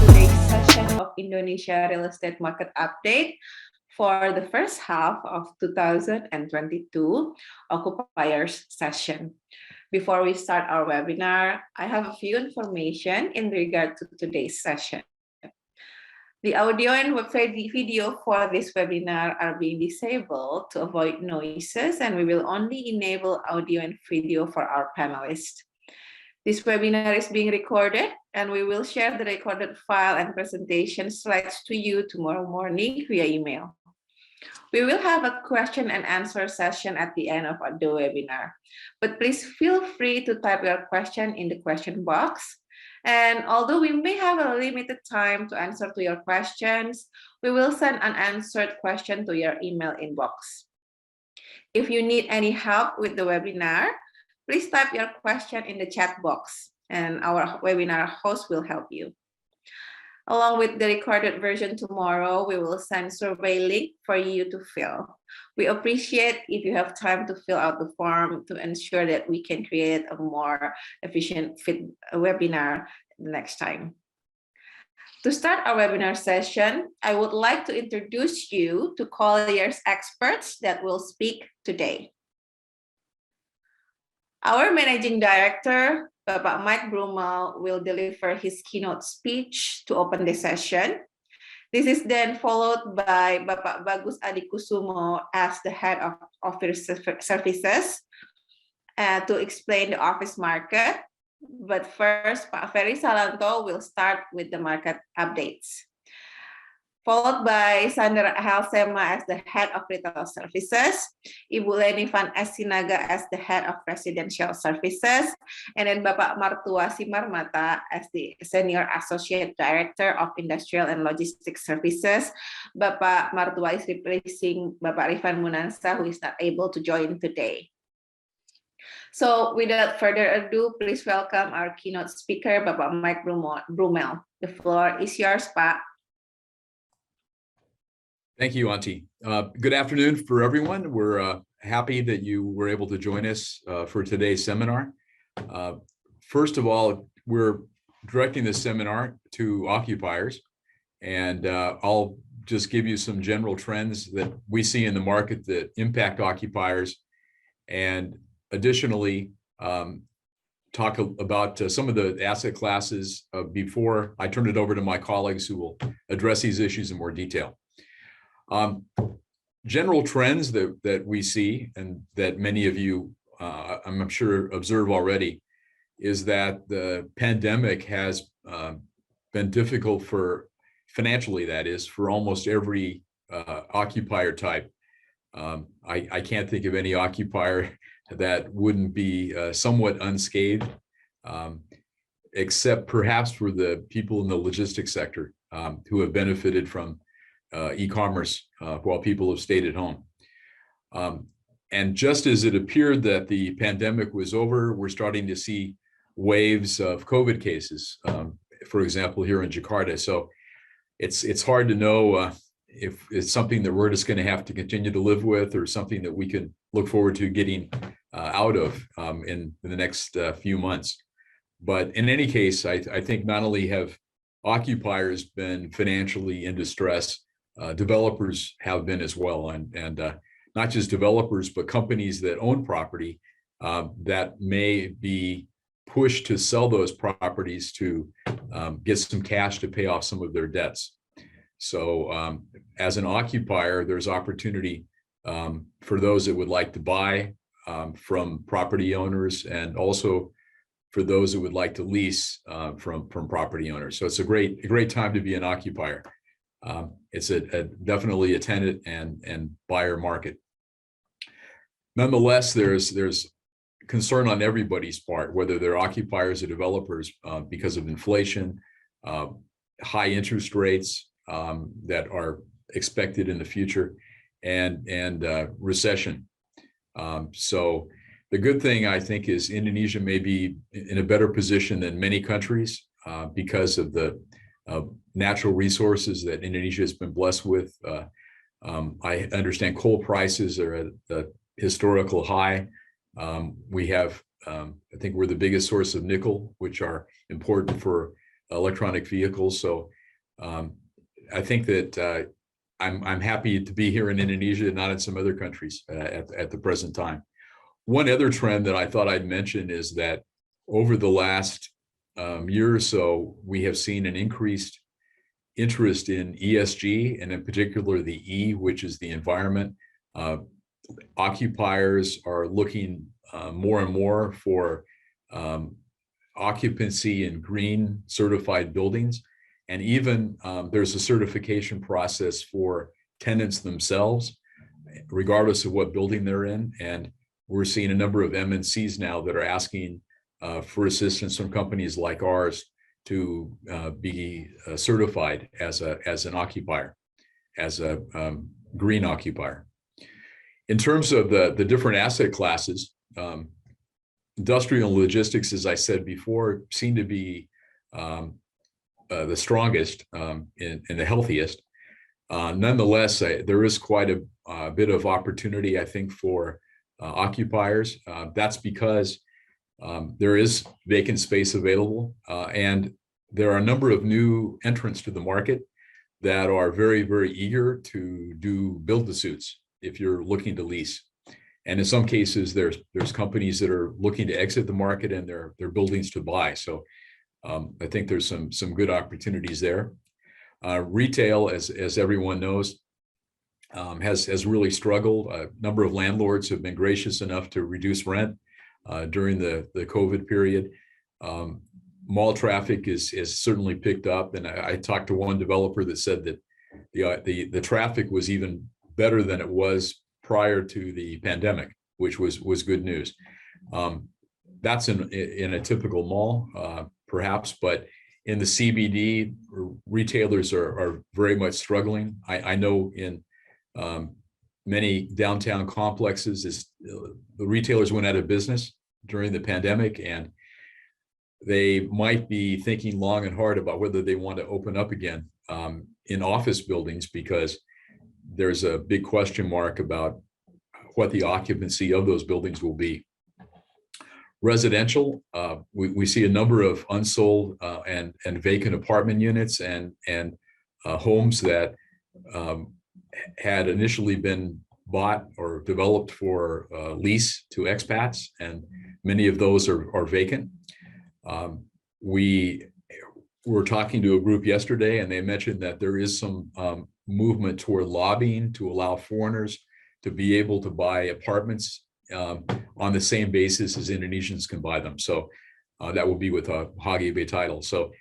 today's session of Indonesia Real Estate Market Update for the first half of 2022 Occupiers session. Before we start our webinar, I have a few information in regard to today's session. The audio and video for this webinar are being disabled to avoid noises, and we will only enable audio and video for our panelists. This webinar is being recorded, and we will share the recorded file and presentation slides to you tomorrow morning via email. We will have a question and answer session at the end of the webinar, but please feel free to type your question in the question box. And although we may have a limited time to answer to your questions, we will send an answered question to your email inbox. If you need any help with the webinar, please type your question in the chat box, and our webinar host will help you. Along with the recorded version tomorrow, we will send survey link for you to fill. We appreciate if you have time to fill out the form to ensure that we can create a more efficient webinar next time. To start our webinar session, I would like to introduce you to Colliers experts that will speak today. Our Managing Director, Bapak Mike Broomell, will deliver his keynote speech to open the session. This is then followed by Bapak Bagus Adikusumo as the Head of Office Services to explain the office market. But first, Pak Ferry Salanto will start with the market updates, followed by Halsema as the Head of Retail Services, Ibu Lenny van Es-sinaga as the Head of Residential Services, and then Bapak Martua Simarmata as the Senior Associate Director of Industrial and Logistic Services. Bapak Martua is replacing Bapak Rifan Munansa, who is not able to join today. So without further ado, please welcome our keynote speaker, Bapak Mike Broomell. The floor is yours, Pak. Thank you, Auntie. Good afternoon for everyone. We're happy that you were able to join us for today's seminar. First of all, we're directing this seminar to occupiers, and I'll just give you some general trends that we see in the market that impact occupiers, and additionally talk about some of the asset classes before I turn it over to my colleagues who will address these issues in more detail. General trends that we see, and that many of you, I'm sure, observe already, is that the pandemic has been difficult for, financially that is, for almost every occupier type. I can't think of any occupier that wouldn't be somewhat unscathed, except perhaps for the people in the logistics sector who have benefited from e-commerce while people have stayed at home. And just as it appeared that the pandemic was over, we're starting to see waves of COVID cases, for example, here in Jakarta. So it's hard to know if it's something that we're just going to have to continue to live with, or something that we can look forward to getting out of in the next few months. But in any case, I think not only have occupiers been financially in distress, developers have been as well, and not just developers, but companies that own property that may be pushed to sell those properties to get some cash to pay off some of their debts. So as an occupier, there's opportunity for those that would like to buy from property owners, and also for those that would like to lease from property owners. So it's a great time to be an occupier. It's definitely a tenant and buyer market. Nonetheless, there's concern on everybody's part, whether they're occupiers or developers, because of inflation, high interest rates that are expected in the future, and recession. So the good thing, I think, is Indonesia may be in a better position than many countries because of the natural resources that Indonesia has been blessed with. I understand coal prices are at the historical high. We have, I think we're the biggest source of nickel, which are important for electronic vehicles. So I think that I'm happy to be here in Indonesia, not in some other countries at the present time. One other trend that I thought I'd mention is that over the last year or so, we have seen an increased interest in ESG, and in particular the E, which is the environment. Occupiers are looking more and more for occupancy in green certified buildings. And even there's a certification process for tenants themselves, regardless of what building they're in. And we're seeing a number of MNCs now that are asking for assistance from companies like ours to be certified as an occupier, as a green occupier. In terms of the different asset classes, industrial and logistics, as I said before, seem to be the strongest and the healthiest. Nonetheless, there is quite a bit of opportunity, I think, for occupiers. That's because there is vacant space available, and there are a number of new entrants to the market that are very, very eager to do build-to-suits if you're looking to lease. And in some cases, there's companies that are looking to exit the market, and they're buildings to buy. So I think there's some good opportunities there. Retail, as everyone knows, has really struggled. A number of landlords have been gracious enough to reduce rent during the COVID period. Mall traffic is certainly picked up, and I talked to one developer that said that the traffic was even better than it was prior to the pandemic, which was good news. That's in a typical mall, perhaps, but in the CBD, retailers are very much struggling. I know in many downtown complexes, the retailers went out of business during the pandemic, and they might be thinking long and hard about whether they want to open up again in office buildings, because there's a big question mark about what the occupancy of those buildings will be. Residential, we see a number of unsold and vacant apartment units and homes that had initially been bought or developed for lease to expats, and many of those are vacant. We were talking to a group yesterday, and they mentioned that there is some movement toward lobbying to allow foreigners to be able to buy apartments on the same basis as Indonesians can buy them. So that will be with a HGB title. So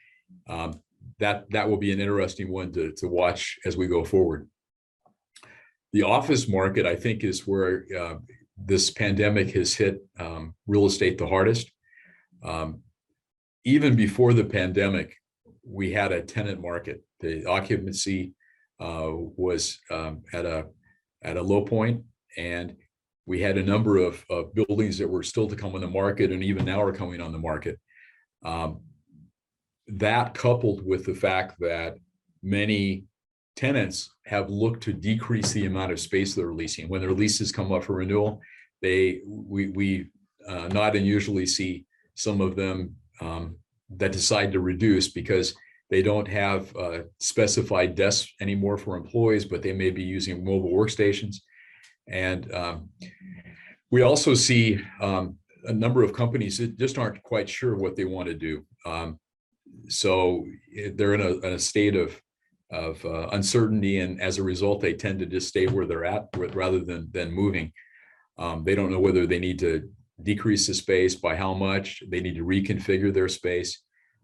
that will be an interesting one to watch as we go forward. The office market, I think, is where this pandemic has hit real estate the hardest. Even before the pandemic, we had a tenant market. The occupancy was at a low point, and we had a number of buildings that were still to come on the market, and even now are coming on the market. That, coupled with the fact that many tenants have looked to decrease the amount of space they're leasing. When their leases come up for renewal, we not unusually see some of them that decide to reduce because they don't have specified desks anymore for employees, but they may be using mobile workstations. And we also see a number of companies that just aren't quite sure what they want to do. So they're in a state of uncertainty, and as a result, they tend to just stay where they're at rather than moving. They don't know whether they need to decrease the space, by how much, they need to reconfigure their space.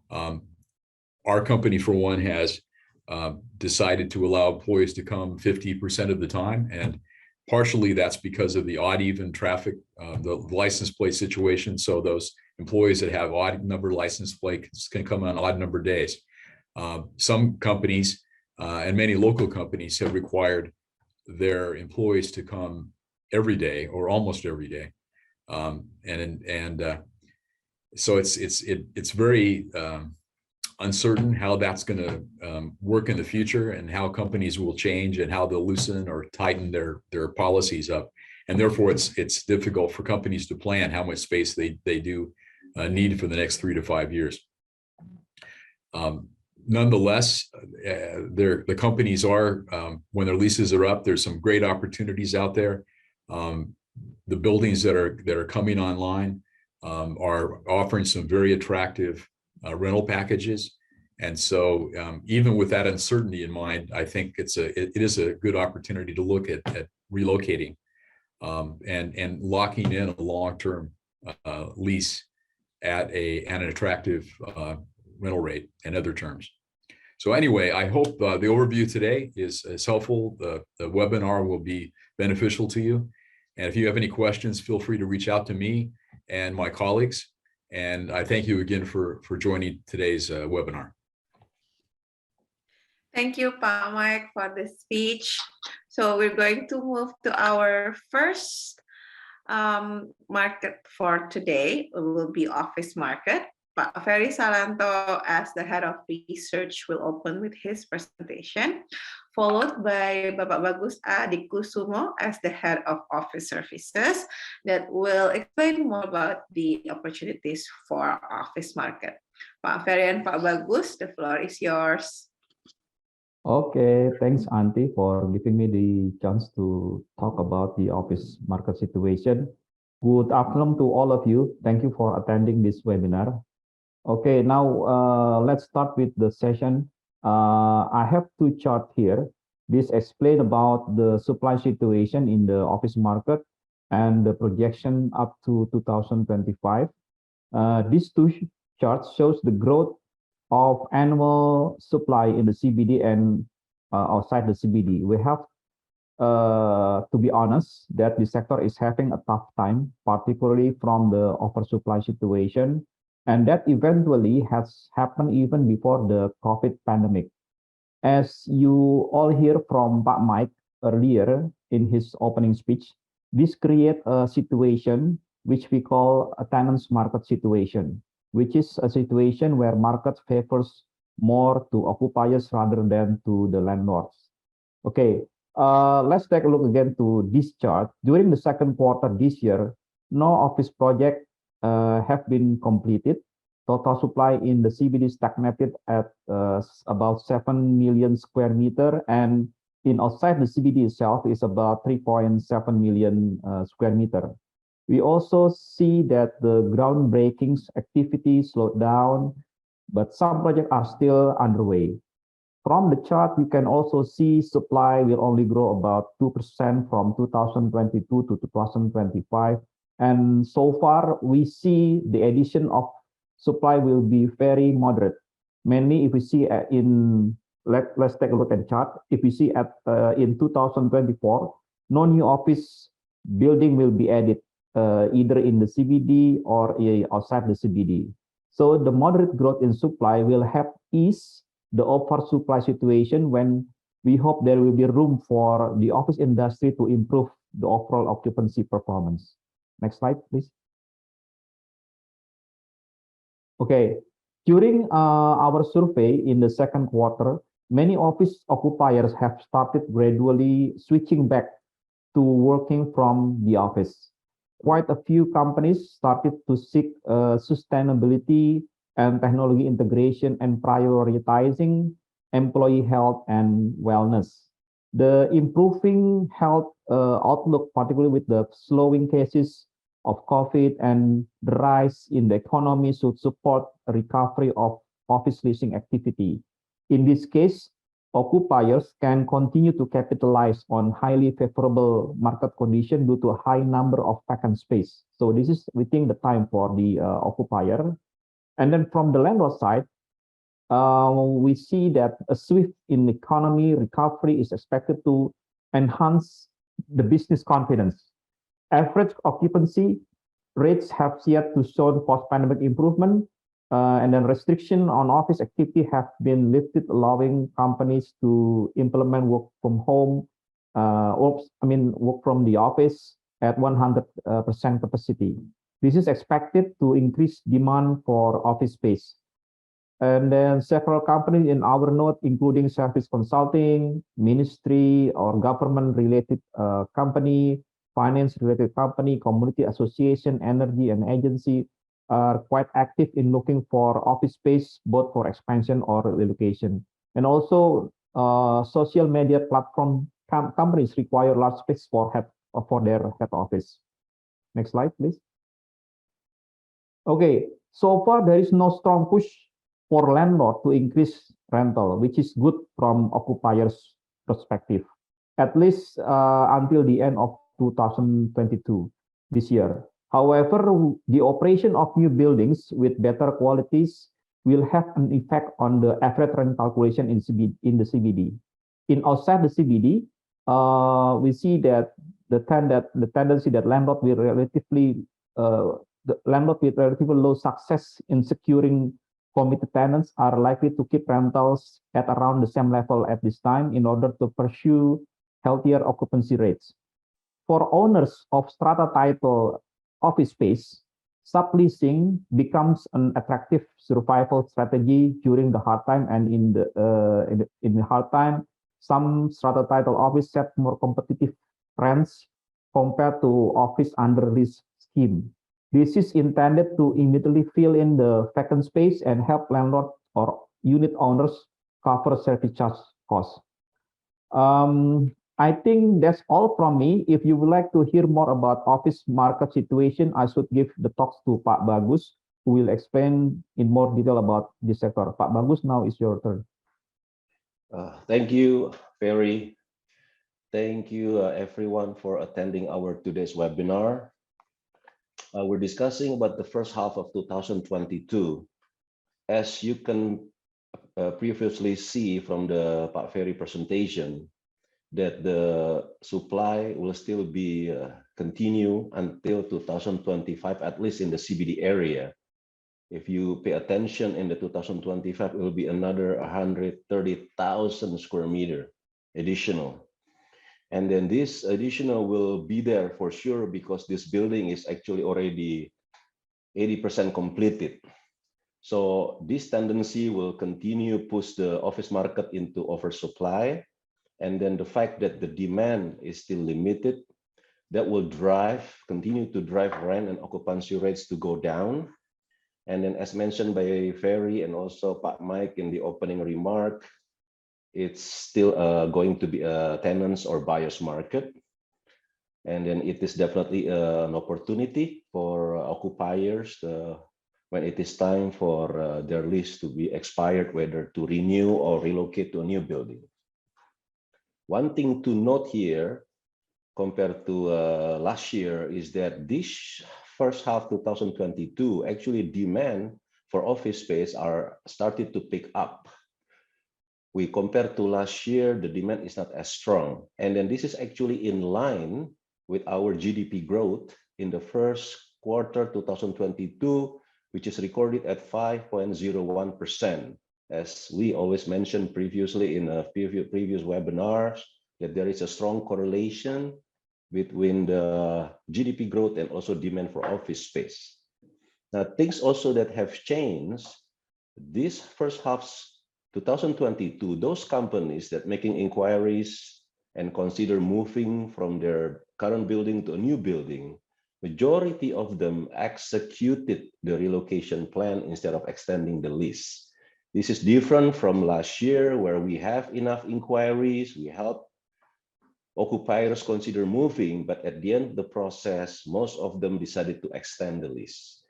Our company, for one, has decided to allow employees to come 50% of the time, and partially that's because of the odd-even traffic, the license plate situation. So those employees that have odd number license plates can come on odd number days. Some companies and many local companies have required their employees to come every day or almost every day, so it's very uncertain how that's going to work in the future, and how companies will change, and how they'll loosen or tighten their policies up. And therefore, it's difficult for companies to plan how much space they do need for the next 3 to 5 years. Nonetheless, the companies are, when their leases are up, there's some great opportunities out there. The buildings that are coming online are offering some very attractive rental packages. And so even with that uncertainty in mind, I think it is a good opportunity to look at relocating and locking in a long-term lease at an attractive rental rate and other terms. So anyway, I hope the overview today is helpful. The webinar will be beneficial to you. And if you have any questions, feel free to reach out to me and my colleagues. And I thank you again for joining today's webinar. Thank you, Pa Mike, for the speech. So we're going to move to our first market for today. It will be office market. Pak Ferry Salanto, as the head of research, will open with his presentation, followed by Bapak Bagus Adikusumo as the head of office services that will explain more about the opportunities for office market. Pak Ferry and Pak Bagus, the floor is yours. Okay, thanks, Auntie, for giving me the chance to talk about the office market situation. Good afternoon to all of you. Thank you for attending this webinar. Okay, now let's start with the session. I have two charts here. This explain about the supply situation in the office market and the projection up to 2025. These two charts shows the growth of annual supply in the CBD and outside the CBD. We have to be honest that the sector is having a tough time, particularly from the oversupply situation. And that eventually has happened even before the COVID pandemic. As you all hear from Pak Mike earlier in his opening speech, this creates a situation which we call a tenants market situation, which is a situation where market favors more to occupiers rather than to the landlords. Okay, let's take a look again to this chart. During the second quarter this year, no office project have been completed. Total supply in the CBD stagnated at about 7 million square meter, and in outside the CBD itself is about 3.7 million square meter. We also see that the groundbreaking activity slowed down, but some projects are still underway. From the chart, we can also see supply will only grow about 2% from 2022 to 2025. And so far, we see the addition of supply will be very moderate. Mainly, if we see let's take a look at the chart. If we see at in 2024, no new office building will be added either in the CBD or outside the CBD. So the moderate growth in supply will help ease the oversupply situation when we hope there will be room for the office industry to improve the overall occupancy performance. Next slide, please. Okay, during our survey in the second quarter, many office occupiers have started gradually switching back to working from the office. Quite a few companies started to seek sustainability and technology integration and prioritizing employee health and wellness. The improving health outlook, particularly with the slowing cases of COVID and the rise in the economy, should support a recovery of office leasing activity. In this case, occupiers can continue to capitalize on highly favorable market condition due to a high number of vacant space. So this is, we think, the time for the occupier. And then from the landlord side, we see that a swift in economy recovery is expected to enhance the business confidence. Average occupancy rates have yet to show post-pandemic improvement, and then restriction on office activity have been lifted, allowing companies to implement work from home, work from the office at 100% capacity. This is expected to increase demand for office space. And then several companies in our note, including service consulting, ministry or government-related company, finance-related company, community association, energy and agency are quite active in looking for office space, both for expansion or relocation. And also, social media platform companies require large space for their head office. Next slide, please. Okay, so far there is no strong push for landlord to increase rental, which is good from occupiers' perspective, at least until the end of 2022 this year. However, the operation of new buildings with better qualities will have an effect on the average rent calculation in the CBD. In outside the CBD, we see that the tendency that landlord will relatively the landlord with relatively low success in securing committed tenants are likely to keep rentals at around the same level at this time in order to pursue healthier occupancy rates. For owners of strata title office space, subleasing becomes an attractive survival strategy during the hard time, and in the hard time, some strata title office set more competitive rents compared to office under lease scheme. This is intended to immediately fill in the vacant space and help landlord or unit owners cover service charge costs. I think that's all from me. If you would like to hear more about office market situation, I should give the talks to Pak Bagus, who will explain in more detail about this sector. Pak Bagus, now is your turn. Thank you, Ferry. Thank you, everyone, for attending our today's webinar. We're discussing about the first half of 2022. As you can previously see from the Pak Ferry presentation, that the supply will still be continue until 2025, at least in the CBD area. If you pay attention in the 2025, it will be another 130,000 square meter additional. And then this additional will be there for sure because this building is actually already 80% completed. So this tendency will continue push the office market into oversupply. And then the fact that the demand is still limited, that will continue to drive rent and occupancy rates to go down. And then as mentioned by Ferry and also Pak Mike in the opening remark, it's still going to be a tenants or buyers market. And then it is definitely an opportunity for occupiers when it is time for their lease to be expired, whether to renew or relocate to a new building. One thing to note here compared to last year is that this first half 2022, actually demand for office space are started to pick up. We compare to last year, the demand is not as strong. And then this is actually in line with our GDP growth in the first quarter 2022, which is recorded at 5.01%. As we always mentioned previously in previous webinars, that there is a strong correlation between the GDP growth and also demand for office space. Now, things also that have changed, this first half 2022, those companies that making inquiries and consider moving from their current building to a new building, majority of them executed the relocation plan instead of extending the lease. This is different from last year where we have enough inquiries, we help occupiers consider moving, but at the end of the process, most of them decided to extend the lease.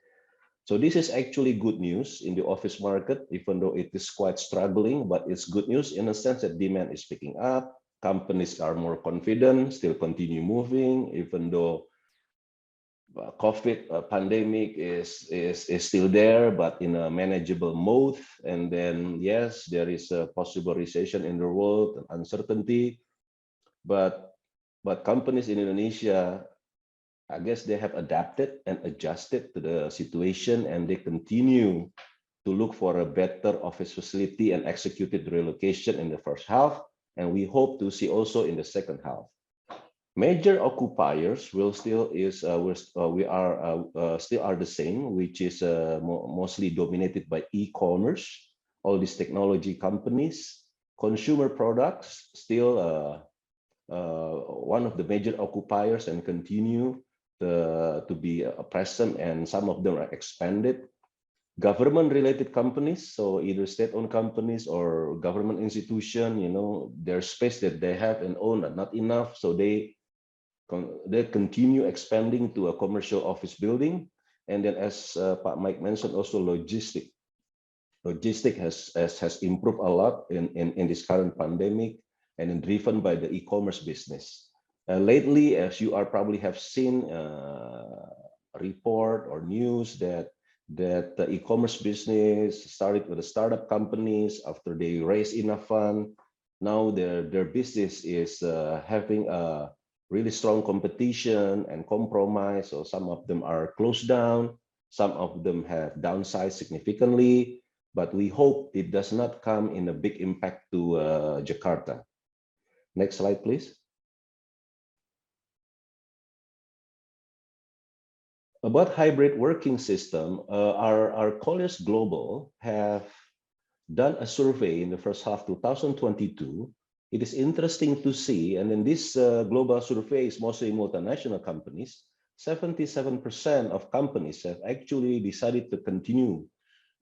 So this is actually good news in the office market, even though it is quite struggling, but it's good news in a sense that demand is picking up, companies are more confident, still continue moving, even though COVID pandemic is still there, but in a manageable mode. And then, yes, there is a possible recession in the world, uncertainty, but companies in Indonesia, I guess they have adapted and adjusted to the situation, and they continue to look for a better office facility and executed relocation in the first half. And we hope to see also in the second half. Major occupiers will still are the same, which is mostly dominated by e-commerce, all these technology companies. Consumer products still one of the major occupiers and continue to be present, and some of them are expanded. government-related companies, so either state-owned companies or government institution, their space that they have and own are not enough, so they continue expanding to a commercial office building. And then, as Pak Mike mentioned, also logistic. Logistic has improved a lot in this current pandemic, and driven by the e-commerce business. Lately, as you are probably have seen report or news that the e-commerce business started with the startup companies after they raise enough fund. Now their business is having a really strong competition and compromise. So some of them are closed down, some of them have downsized significantly, but we hope it does not come in a big impact to Jakarta. Next slide, please. About hybrid working system, our colleagues global have done a survey in the first half 2022. It is interesting to see, and in this global survey is mostly multinational companies, 77% of companies have actually decided to continue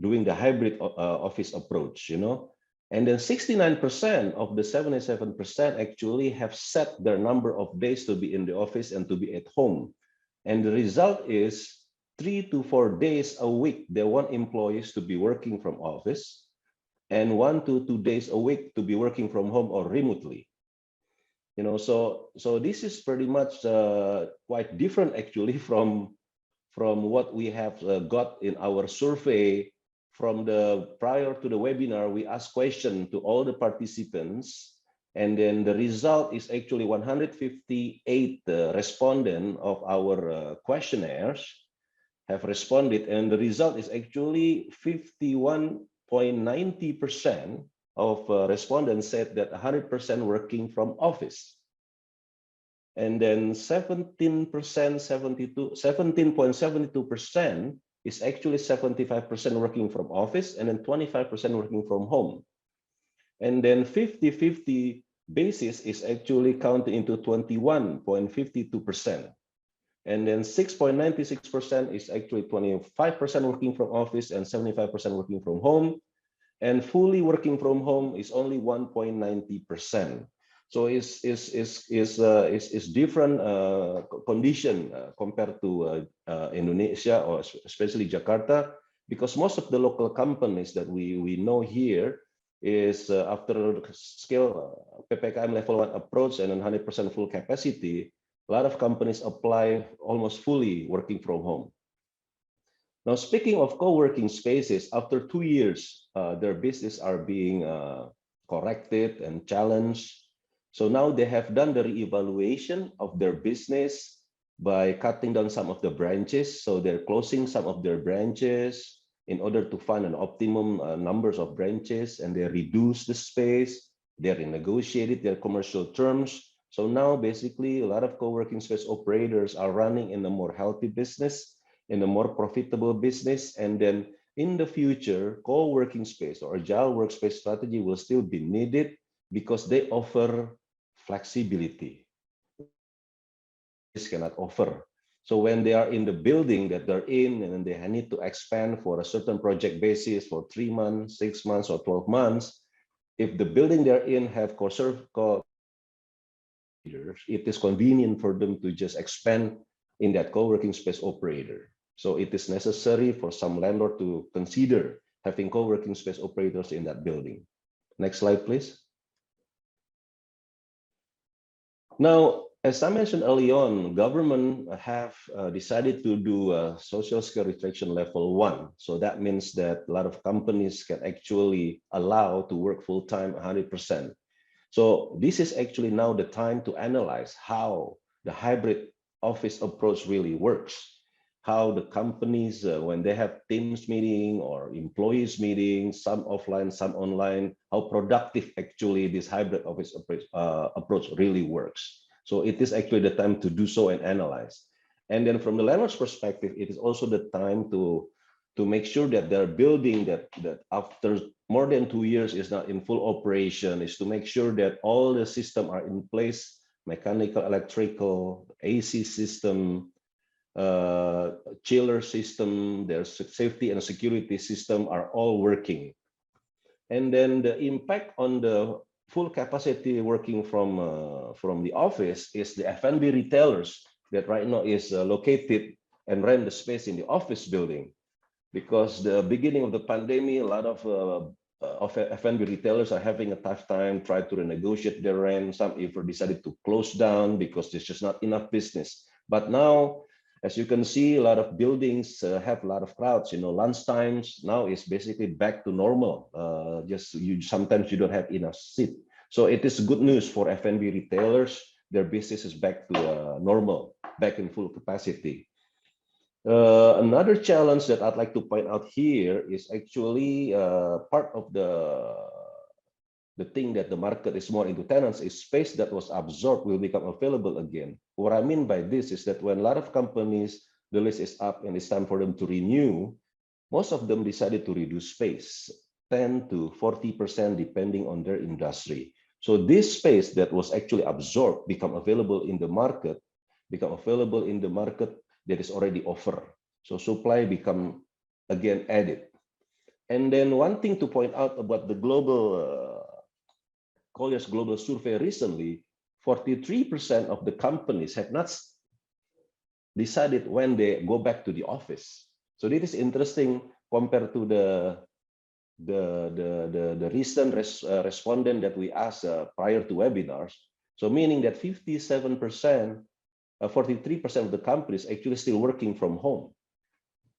doing the hybrid office approach, and then 69% of the 77% actually have set their number of days to be in the office and to be at home. And the result is 3 to 4 days a week, they want employees to be working from office, and 1 to 2 days a week to be working from home or remotely. So this is pretty much quite different actually from what we have got in our survey. From the prior to the webinar, we asked questions to all the participants, and then the result is actually 158 respondents of our questionnaires have responded, and the result is actually 51.90% of respondents said that 100% working from office. And then 17.72% is actually 75% working from office, and then 25% working from home. And then 50-50 basis is actually counted into 21.52%. And then 6.96% is actually 25% working from office and 75% working from home. And fully working from home is only 1.90%. So it's different condition compared to Indonesia, or especially Jakarta, because most of the local companies that we know here is after scale PPKM level 1 approach and 100% full capacity, a lot of companies apply almost fully working from home. Now, speaking of co-working spaces, after 2 years, their business are being corrected and challenged. So now they have done the reevaluation of their business by cutting down some of the branches. So they're closing some of their branches in order to find an optimum numbers of branches, and they reduce the space. They renegotiated their commercial terms. So now basically a lot of co-working space operators are running in a more healthy business, in a more profitable business. And then in the future, co-working space or agile workspace strategy will still be needed because they offer flexibility. This cannot offer. So when they are in the building that they're in, and then they need to expand for a certain project basis for 3 months, 6 months, or 12 months, if the building they're in have it is convenient for them to just expand in that co-working space operator. So it is necessary for some landlord to consider having co-working space operators in that building. Next slide, please. Now, as I mentioned early on, government have decided to do a social scale restriction level 1. So that means that a lot of companies can actually allow to work full-time 100%. So this is actually now the time to analyze how the hybrid office approach really works, how the companies, when they have teams meeting or employees meeting, some offline, some online, how productive actually this hybrid office approach really works. So it is actually the time to do so and analyze. And then from the landlord's perspective, it is also the time to make sure that they're building that after more than 2 years is not in full operation, is to make sure that all the systems are in place, mechanical, electrical, AC system, chiller system, their safety and security system are all working. And then the impact on the full capacity working from the office is the F&B retailers that right now is located and rent the space in the office building. Because the beginning of the pandemic, a lot of F&B retailers are having a tough time, try to renegotiate their rent. Some even decided to close down because there's just not enough business. But now, as you can see, a lot of buildings have a lot of crowds. Lunch times now is basically back to normal. Sometimes you don't have enough seat. So it is good news for F&B retailers. Their business is back to normal, back in full capacity. Another challenge that I'd like to point out here is actually part of the thing that the market is more into tenants is space that was absorbed will become available again. What I mean by this is that when a lot of companies, the list is up and it's time for them to renew, most of them decided to reduce space, 10 to 40% depending on their industry. So this space that was actually absorbed become available in the market that is already offered. So supply become again added. And then one thing to point out about the Colliers Global Survey recently, 43% of the companies have not decided when they go back to the office. So this is interesting compared to the recent respondent that we asked prior to webinars. So meaning that 43% of the companies actually still working from home.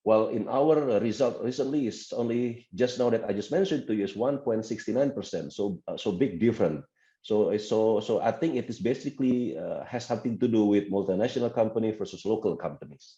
Well, in our result recently is only just now that I just mentioned to you is 1.69%. So big difference. So I think it is basically has something to do with multinational company versus local companies.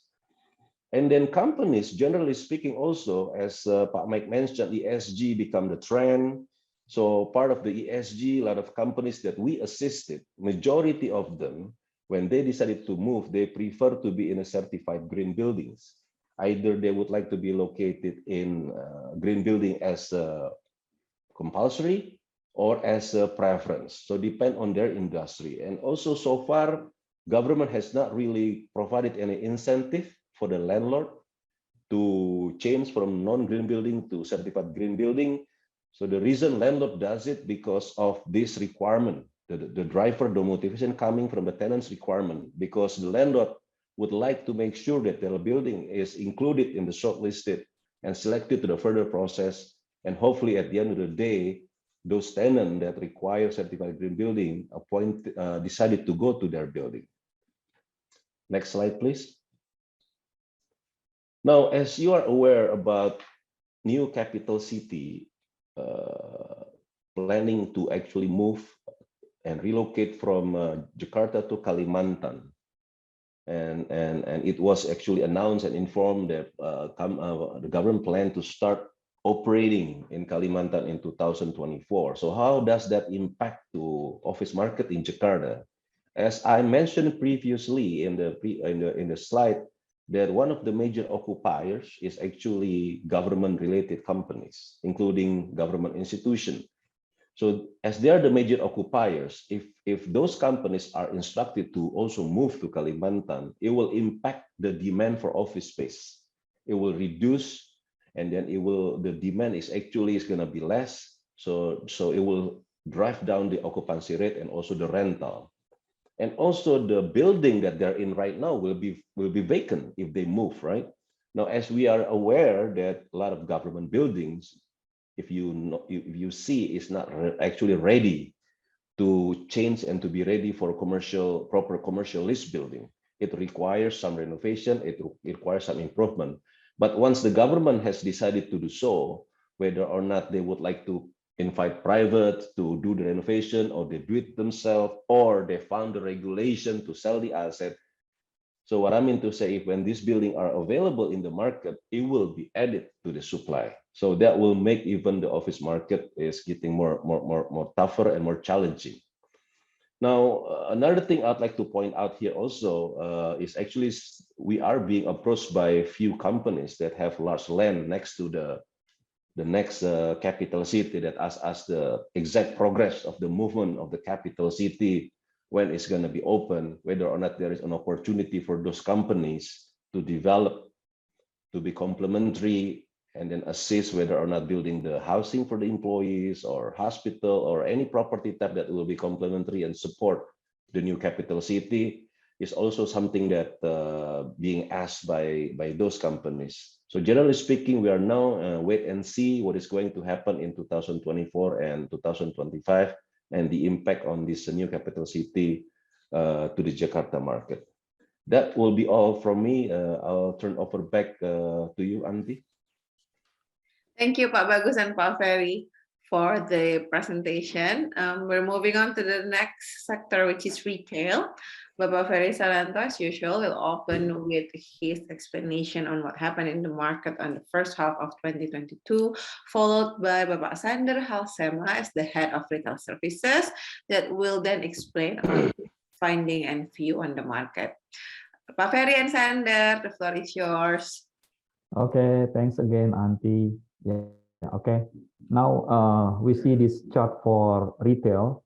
And then companies, generally speaking, also as Pak Mike mentioned, ESG become the trend. So part of the ESG, a lot of companies that we assisted, majority of them, when they decided to move, they prefer to be in a certified green buildings. Either they would like to be located in green building as compulsory or as a preference. So depend on their industry. And also so far, government has not really provided any incentive for the landlord to change from non-green building to certified green building. So the reason landlord does it because of this requirement, the driver, the motivation coming from the tenant's requirement, because the landlord would like to make sure that their building is included in the shortlisted and selected to the further process. And hopefully at the end of the day, those tenants that require certified green building decided to go to their building. Next slide, please. Now, as you are aware about new capital city planning to actually move and relocate from Jakarta to Kalimantan. And it was actually announced and informed that the government plan to start operating in Kalimantan in 2024. So how does that impact to office market in Jakarta? As I mentioned previously in the slide, that one of the major occupiers is actually government-related companies, including government institutions. So as they are the major occupiers, if those companies are instructed to also move to Kalimantan, it will impact the demand for office space. It will reduce, and then the demand is going to be less. So it will drive down the occupancy rate and also the rental. And also the building that they're in right now will be vacant if they move, right? Now, as we are aware that a lot of government buildings, if you see, is not actually ready to change and to be ready for proper commercial list building. It requires some renovation, it requires some improvement. But once the government has decided to do so, whether or not they would like to invite private to do the renovation, or they do it themselves, or they found the regulation to sell the asset. So what I mean to say, if when these buildings are available in the market, it will be added to the supply. So that will make even the office market is getting more tougher and more challenging. Now, another thing I'd like to point out here also is actually we are being approached by a few companies that have large land next to the next capital city, that ask us the exact progress of the movement of the capital city, when it's going to be open, whether or not there is an opportunity for those companies to develop, to be complementary, and then assist whether or not building the housing for the employees or hospital or any property type that will be complementary and support the new capital city is also something that being asked by those companies. So generally speaking, we are now wait and see what is going to happen in 2024 and 2025 and the impact on this new capital city to the Jakarta market. That will be all from me. I'll turn over back to you, Anti. Thank you, Pak Bagus and Pak Ferry, for the presentation. We're moving on to the next sector, which is retail. Bapak Ferry Salanto, as usual, will open with his explanation on what happened in the market on the first half of 2022, followed by Bapak Sander Halsema as the head of retail services that will then explain our finding and view on the market. Pak Ferry and Sander, the floor is yours. Okay, thanks again, Auntie. Yeah, okay. Now we see this chart for retail.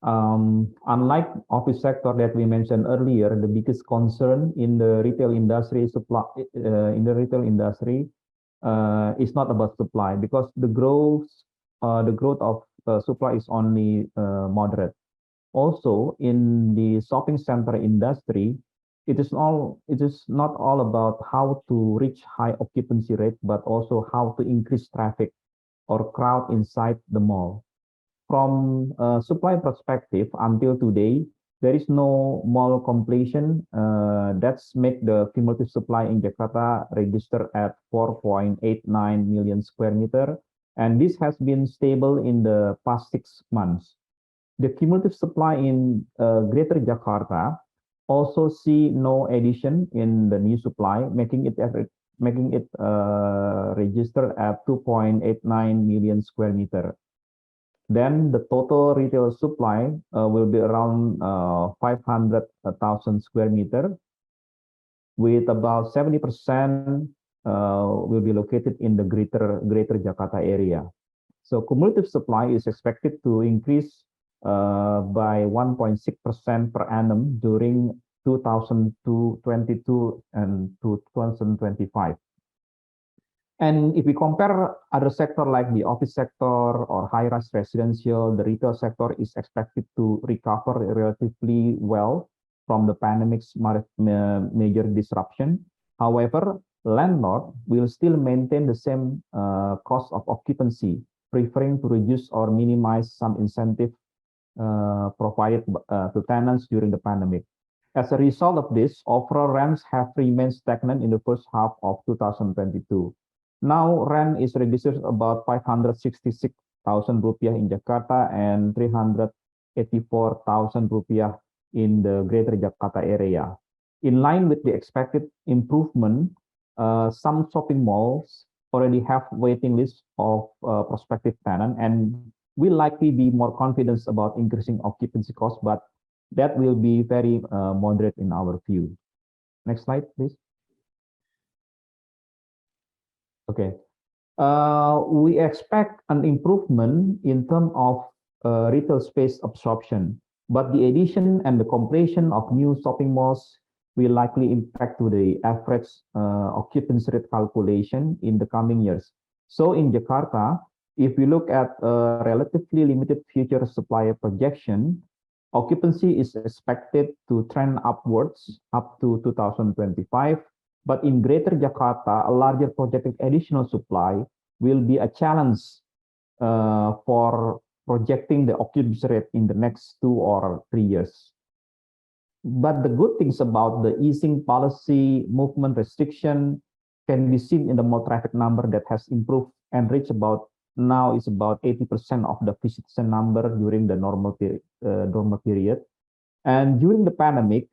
Unlike office sector that we mentioned earlier, the biggest concern in the retail industry is not about supply, because the growth of supply is only moderate. Also, in the shopping center industry, it is not all about how to reach high occupancy rate, but also how to increase traffic or crowd inside the mall. From a supply perspective, until today, there is no mall completion. That's make the cumulative supply in Jakarta register at 4.89 million square meter, and this has been stable in the past 6 months. The cumulative supply in Greater Jakarta also see no addition in the new supply, making it register at 2.89 million square meter. Then the total retail supply will be around 500,000 square meter, with about 70% will be located in the Greater Jakarta area. So cumulative supply is expected to increase by 1.6% per annum during 2022 and 2025. And if we compare other sector like the office sector or high-rise residential, the retail sector is expected to recover relatively well from the pandemic's major disruption. However, landlord will still maintain the same cost of occupancy, preferring to reduce or minimize some incentive provided to tenants during the pandemic. As a result of this, overall rents have remained stagnant in the first half of 2022. Now, rent is registered about 566,000 rupiah in Jakarta and 384,000 rupiah in the Greater Jakarta area. In line with the expected improvement, some shopping malls already have waiting lists of prospective tenants, and will likely be more confident about increasing occupancy costs, but that will be very moderate in our view. Next slide, please. Okay, we expect an improvement in terms of retail space absorption, but the addition and the completion of new shopping malls will likely impact to the average occupancy rate calculation in the coming years. So in Jakarta, if we look at a relatively limited future supply projection, occupancy is expected to trend upwards up to 2025. But in Greater Jakarta, a larger projected additional supply will be a challenge for projecting the occupancy rate in the next 2 or 3 years. But the good things about the easing policy movement restriction can be seen in the mall traffic number that has improved and reached about now is about 80% of the visitation number during the normal period. And during the pandemic,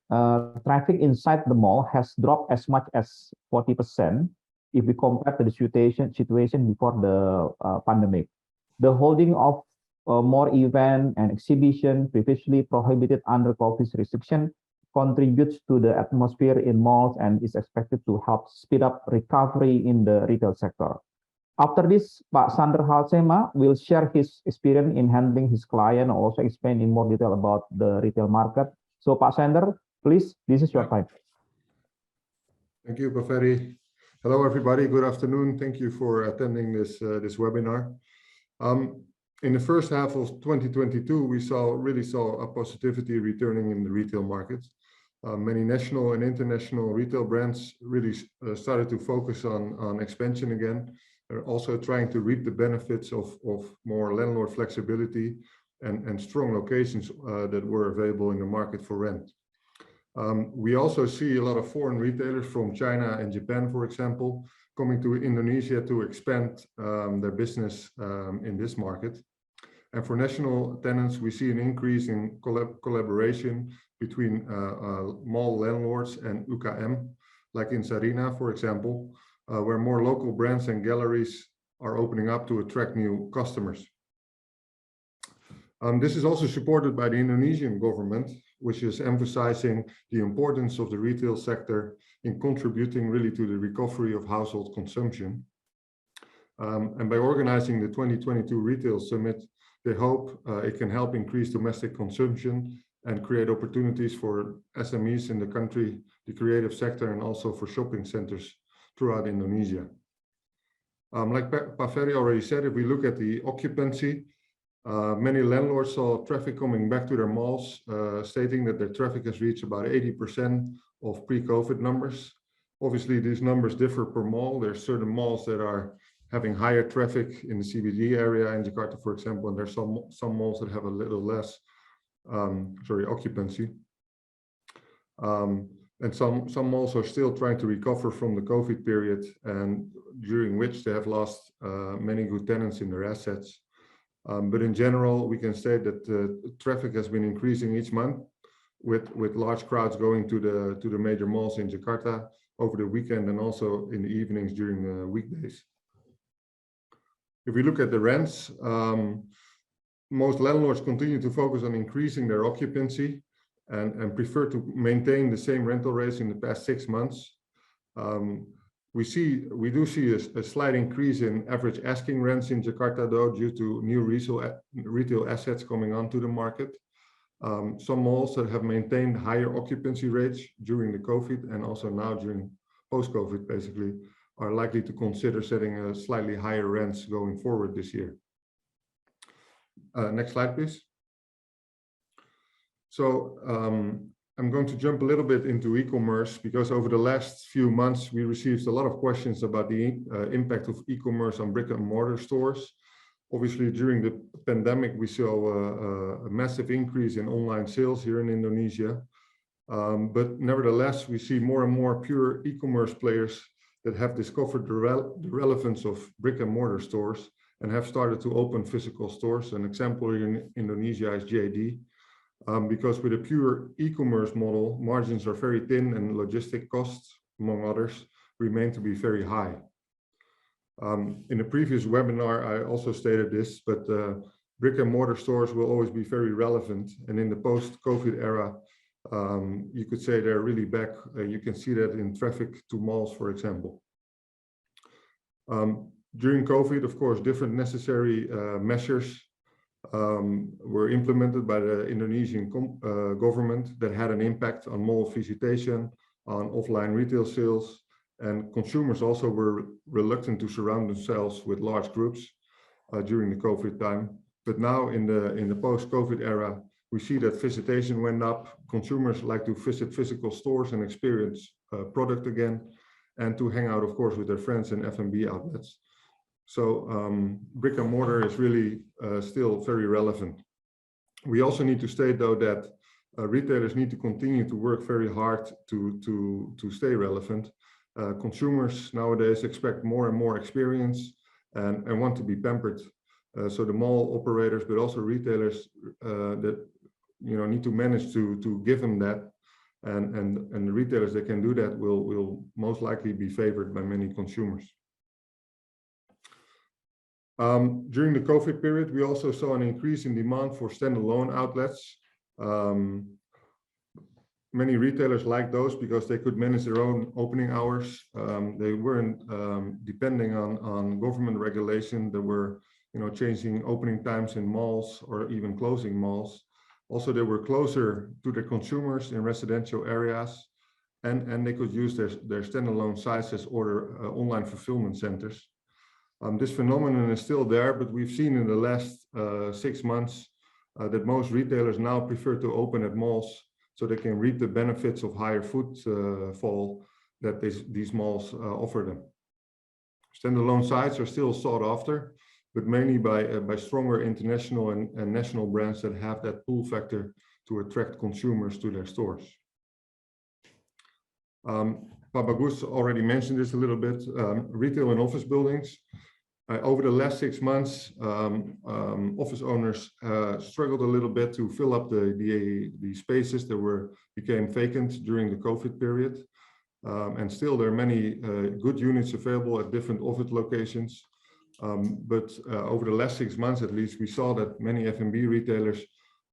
traffic inside the mall has dropped as much as 40% if we compare to the situation before the pandemic. The holding of more event and exhibition previously prohibited under COVID restriction contributes to the atmosphere in malls and is expected to help speed up recovery in the retail sector. After this, Pak Sander Halsema will share his experience in handling his client, and also explain in more detail about the retail market. So, Pak Sander, please, this is your time. Thank you, Ferry. Hello, everybody. Good afternoon. Thank you for attending this webinar. In the first half of 2022, we really saw a positivity returning in the retail market. Many national and international retail brands really started to focus on expansion again. They're also trying to reap the benefits of more landlord flexibility and strong locations that were available in the market for rent. We also see a lot of foreign retailers from China and Japan, for example, coming to Indonesia to expand their business in this market. And for national tenants, we see an increase in collaboration between mall landlords and UKM, like in Sarina, for example, where more local brands and galleries are opening up to attract new customers. This is also supported by the Indonesian government, which is emphasizing the importance of the retail sector in contributing really to the recovery of household consumption. And by organizing the 2022 Retail Summit, they hope it can help increase domestic consumption and create opportunities for SMEs in the country, the creative sector, and also for shopping centers throughout Indonesia. Like Ferry already said, if we look at the occupancy, many landlords saw traffic coming back to their malls, stating that their traffic has reached about 80% of pre-COVID numbers. Obviously, these numbers differ per mall. There's certain malls that are having higher traffic in the CBD area in Jakarta, for example, and there's some malls that have a little less occupancy. And some malls are still trying to recover from the COVID period, and during which they have lost many good tenants in their assets. But in general, we can say that traffic has been increasing each month, with large crowds going to the major malls in Jakarta over the weekend and also in the evenings during the weekdays. If we look at the rents, most landlords continue to focus on increasing their occupancy and prefer to maintain the same rental rates in the past 6 months. We do see a slight increase in average asking rents in Jakarta, though, due to new retail assets coming onto the market. Some malls that have maintained higher occupancy rates during the COVID and also now during post-COVID, basically, are likely to consider setting a slightly higher rents going forward this year. Next slide, please. So I'm going to jump a little bit into e-commerce, because over the last few months, we received a lot of questions about the impact of e-commerce on brick and mortar stores. Obviously, during the pandemic, we saw a massive increase in online sales here in Indonesia. But nevertheless, we see more and more pure e-commerce players that have discovered the relevance of brick and mortar stores and have started to open physical stores. An example in Indonesia is JD. Because with a pure e-commerce model, margins are very thin and logistic costs, among others, remain to be very high. In the previous webinar, I also stated this, but brick and mortar stores will always be very relevant. And in the post-COVID era, you could say they're really back. You can see that in traffic to malls, for example. During COVID, of course, different necessary measures were implemented by the Indonesian government that had an impact on mall visitation, on offline retail sales, and consumers also were reluctant to surround themselves with large groups during the COVID time. But now in the post-COVID era, we see that visitation went up. Consumers like to visit physical stores and experience product again, and to hang out, of course, with their friends in F&B outlets. So brick and mortar is really still very relevant. We also need to state, though, that retailers need to continue to work very hard to stay relevant. Consumers nowadays expect more and more experience and want to be pampered. So the mall operators, but also retailers, that need to manage to give them that, and the retailers that can do that will most likely be favored by many consumers. During the COVID period, we also saw an increase in demand for standalone outlets. Many retailers liked those because they could manage their own opening hours. They weren't depending on government regulation. They were, changing opening times in malls or even closing malls. Also, they were closer to the consumers in residential areas. and they could use their standalone sites as online fulfillment centers. This phenomenon is still there, but we've seen in the last 6 months that most retailers now prefer to open at malls so they can reap the benefits of higher footfall that these malls offer them. Standalone sites are still sought after, but mainly by stronger international and national brands that have that pull factor to attract consumers to their stores. Bagus already mentioned this a little bit. Retail and office buildings. Over the last 6 months, office owners struggled a little bit to fill up the spaces that became vacant during the COVID period. And still there are many good units available at different office locations. But over the last 6 months, at least, we saw that many F&B retailers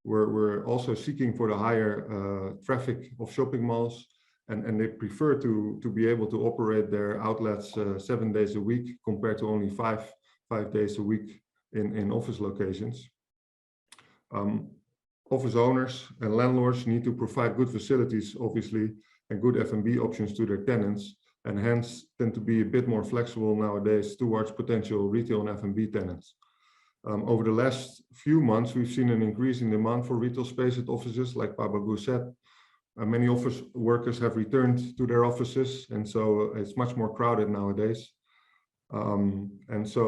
were also seeking for the higher traffic of shopping malls. And they prefer to be able to operate their outlets 7 days a week compared to only five days a week in office locations. Office owners and landlords need to provide good facilities, obviously, and good F&B options to their tenants, and hence tend to be a bit more flexible nowadays towards potential retail and F&B tenants. Over the last few months, we've seen an increase in demand for retail space at offices, like Bagus said. Many office workers have returned to their offices, and so it's much more crowded nowadays. And so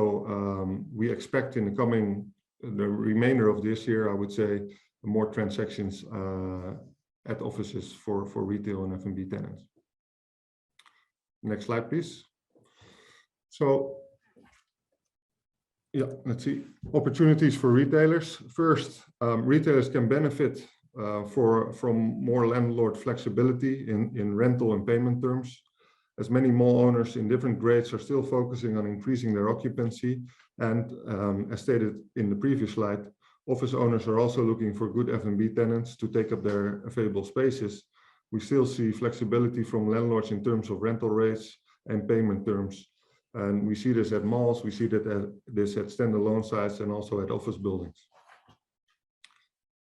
we expect in the remainder of this year, I would say, more transactions at offices for retail and F&B tenants. Next slide, please. So, yeah, let's see. Opportunities for retailers. First, retailers can benefit from more landlord flexibility in rental and payment terms, as many mall owners in different grades are still focusing on increasing their occupancy. And as stated in the previous slide, office owners are also looking for good F&B tenants to take up their available spaces. We still see flexibility from landlords in terms of rental rates and payment terms. And we see this at malls, we see this at standalone sites and also at office buildings.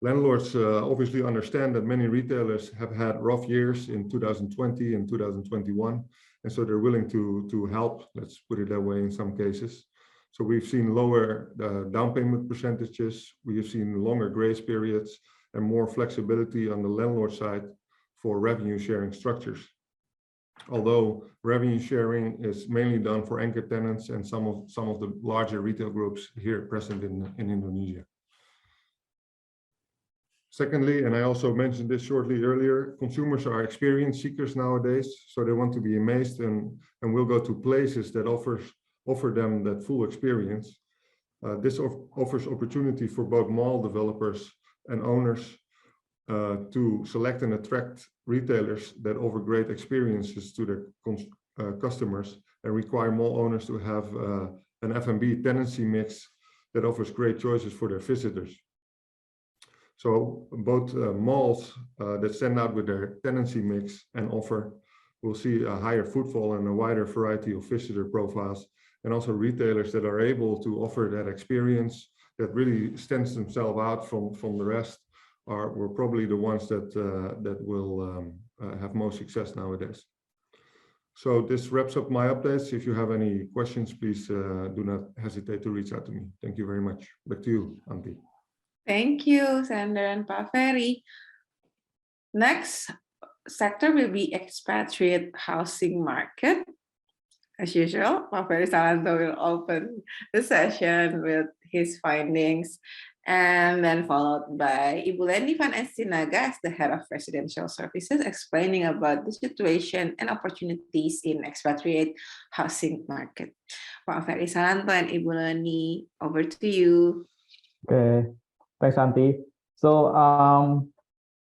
Landlords obviously understand that many retailers have had rough years in 2020 and 2021, and so they're willing to help, let's put it that way in some cases. So we've seen lower down payment percentages, we have seen longer grace periods, and more flexibility on the landlord side for revenue sharing structures. Although revenue sharing is mainly done for anchor tenants and some of the larger retail groups here present in Indonesia. Secondly, and I also mentioned this shortly earlier, consumers are experience seekers nowadays, so they want to be amazed and will go to places that offer them that full experience. This offers opportunity for both mall developers and owners to select and attract retailers that offer great experiences to their customers and require mall owners to have an F&B tenancy mix that offers great choices for their visitors. So both malls that stand out with their tenancy mix and offer will see a higher footfall and a wider variety of visitor profiles, and also retailers that are able to offer that experience that really stands themselves out from the rest were probably the ones that will have most success nowadays. So this wraps up my updates. If you have any questions, please do not hesitate to reach out to me. Thank you very much. Back to you, Antti. Thank you, Sander and Pak Ferry. Next sector will be expatriate housing market. As usual, Pak Ferry Salanto will open the session with his findings, and then followed by Ibu Lenny van Es-sinaga as the head of residential services, explaining about the situation and opportunities in expatriate housing market. Pak Ferry Salanto and Ibu Lenny, over to you. Okay. Thanks, Antti. So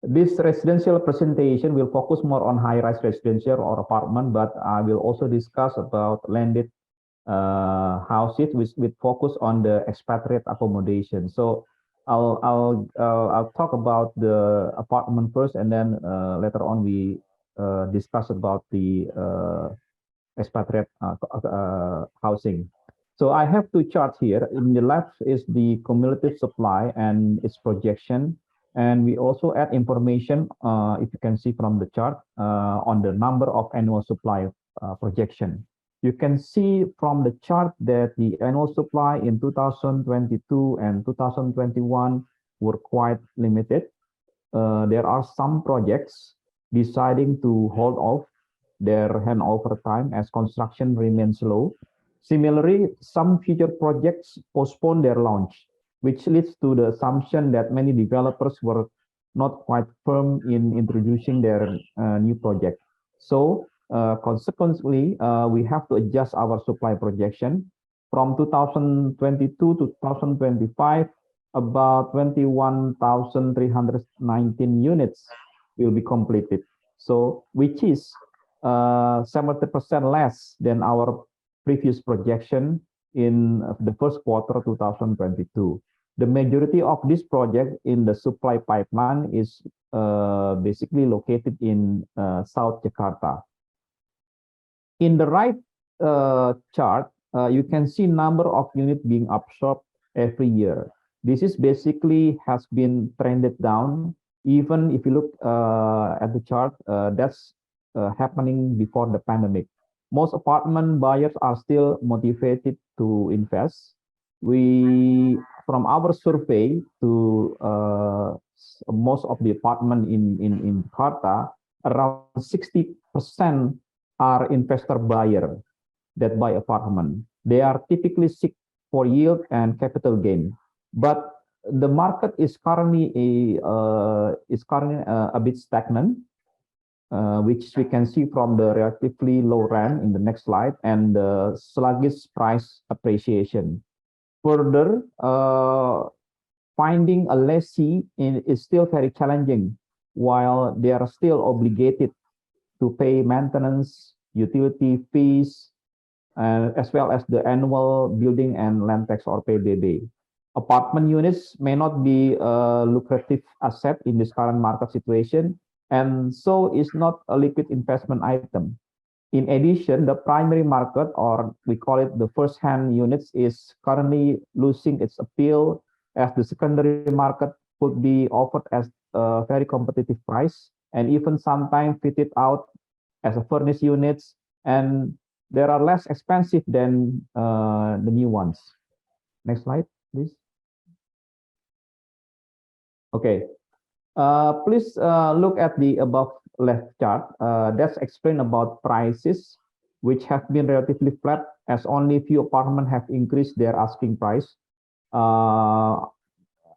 this residential presentation will focus more on high-rise residential or apartment, but I will also discuss about landed houses with focus on the expatriate accommodation. So I'll talk about the apartment first, and then later on we discuss about the expatriate housing. So I have two charts here. In the left is the cumulative supply and its projection, And we also add information, if you can see from the chart, on the number of annual supply projection. You can see from the chart that the annual supply in 2022 and 2021 were quite limited. There are some projects deciding to hold off their handover time as construction remains slow. Similarly, some future projects postpone their launch, which leads to the assumption that many developers were not quite firm in introducing their new project. So consequently, we have to adjust our supply projection from 2022 to 2025. About 21,319 units will be completed. So, which is 70% less than our previous projection in the first quarter 2022. The majority of this project in the supply pipeline is basically located in South Jakarta. In the right chart, you can see number of units being absorbed every year. This is basically has been trended down. Even if you look at the chart, that's happening before the pandemic. Most apartment buyers are still motivated to invest. From our survey to most of the apartment in Jakarta, around 60% are investor buyer that buy apartment. They are typically seek for yield and capital gain. But the market is currently a bit stagnant, which we can see from the relatively low rent in the next slide and the sluggish price appreciation. Further, finding a lessee is still very challenging, while they are still obligated to pay maintenance, utility fees, as well as the annual building and land tax or PBB. Apartment units may not be a lucrative asset in this current market situation, and so is not a liquid investment item. In addition, the primary market, or we call it the first-hand units, is currently losing its appeal, as the secondary market could be offered as a very competitive price and even sometimes fitted out as a furnished units, and they are less expensive than the new ones. Next slide, please. Okay, please look at the above left chart. That's explain about prices, which have been relatively flat, as only few apartments have increased their asking price. I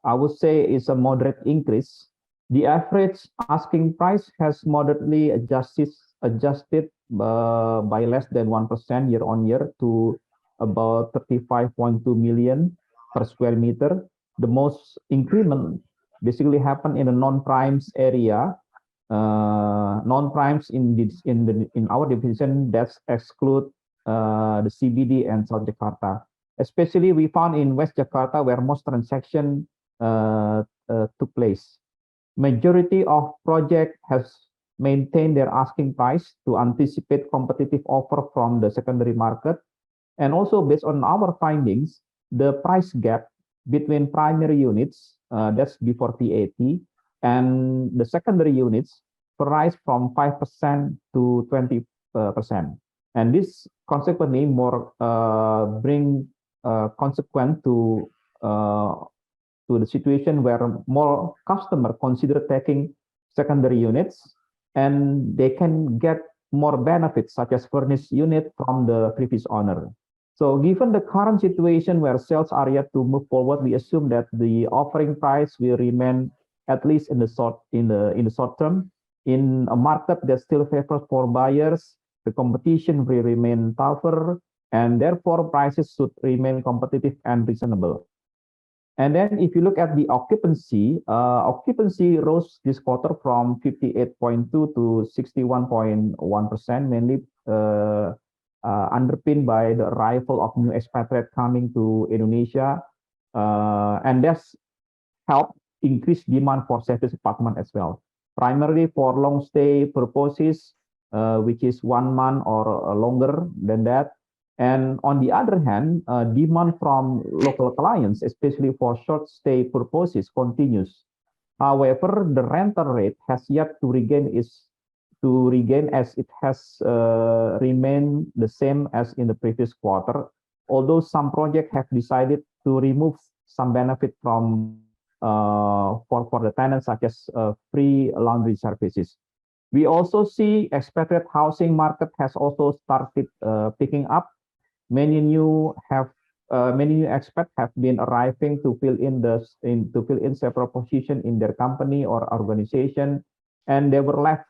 would say it's a moderate increase. The average asking price has moderately adjusted by less than 1% year on year to about 35.2 million per square meter. The most increment basically happened in the non-primes area. Non-primes in our division, that's exclude the CBD and South Jakarta. Especially we found in West Jakarta, where most transaction took place. Majority of project has maintained their asking price to anticipate competitive offer from the secondary market. And also based on our findings, the price gap between primary units, that's before VAT, and the secondary units rise from 5% to 20%. And this consequently more bring consequent to the situation where more customer consider taking secondary units, and they can get more benefits such as furnished unit from the previous owner. So given the current situation where sales are yet to move forward, we assume that the offering price will remain at least in the short term. In a market that still favors for buyers, the competition will remain tougher, and therefore prices should remain competitive and reasonable. And then if you look at the occupancy, occupancy rose this quarter from 58.2 to 61.1%, mainly underpinned by the arrival of new expatriates coming to Indonesia, and that's helped increase demand for service apartment as well, primarily for long stay purposes, which is 1 month or longer than that. And on the other hand, demand from local clients, especially for short stay purposes, continues. However, the rental rate has yet to regain as it has remained the same as in the previous quarter, although some projects have decided to remove some benefit from for the tenants, such as free laundry services. We also see expatriate housing market has also started picking up. Many new expats have been arriving to fill in several positions in their company or organization, and they were left.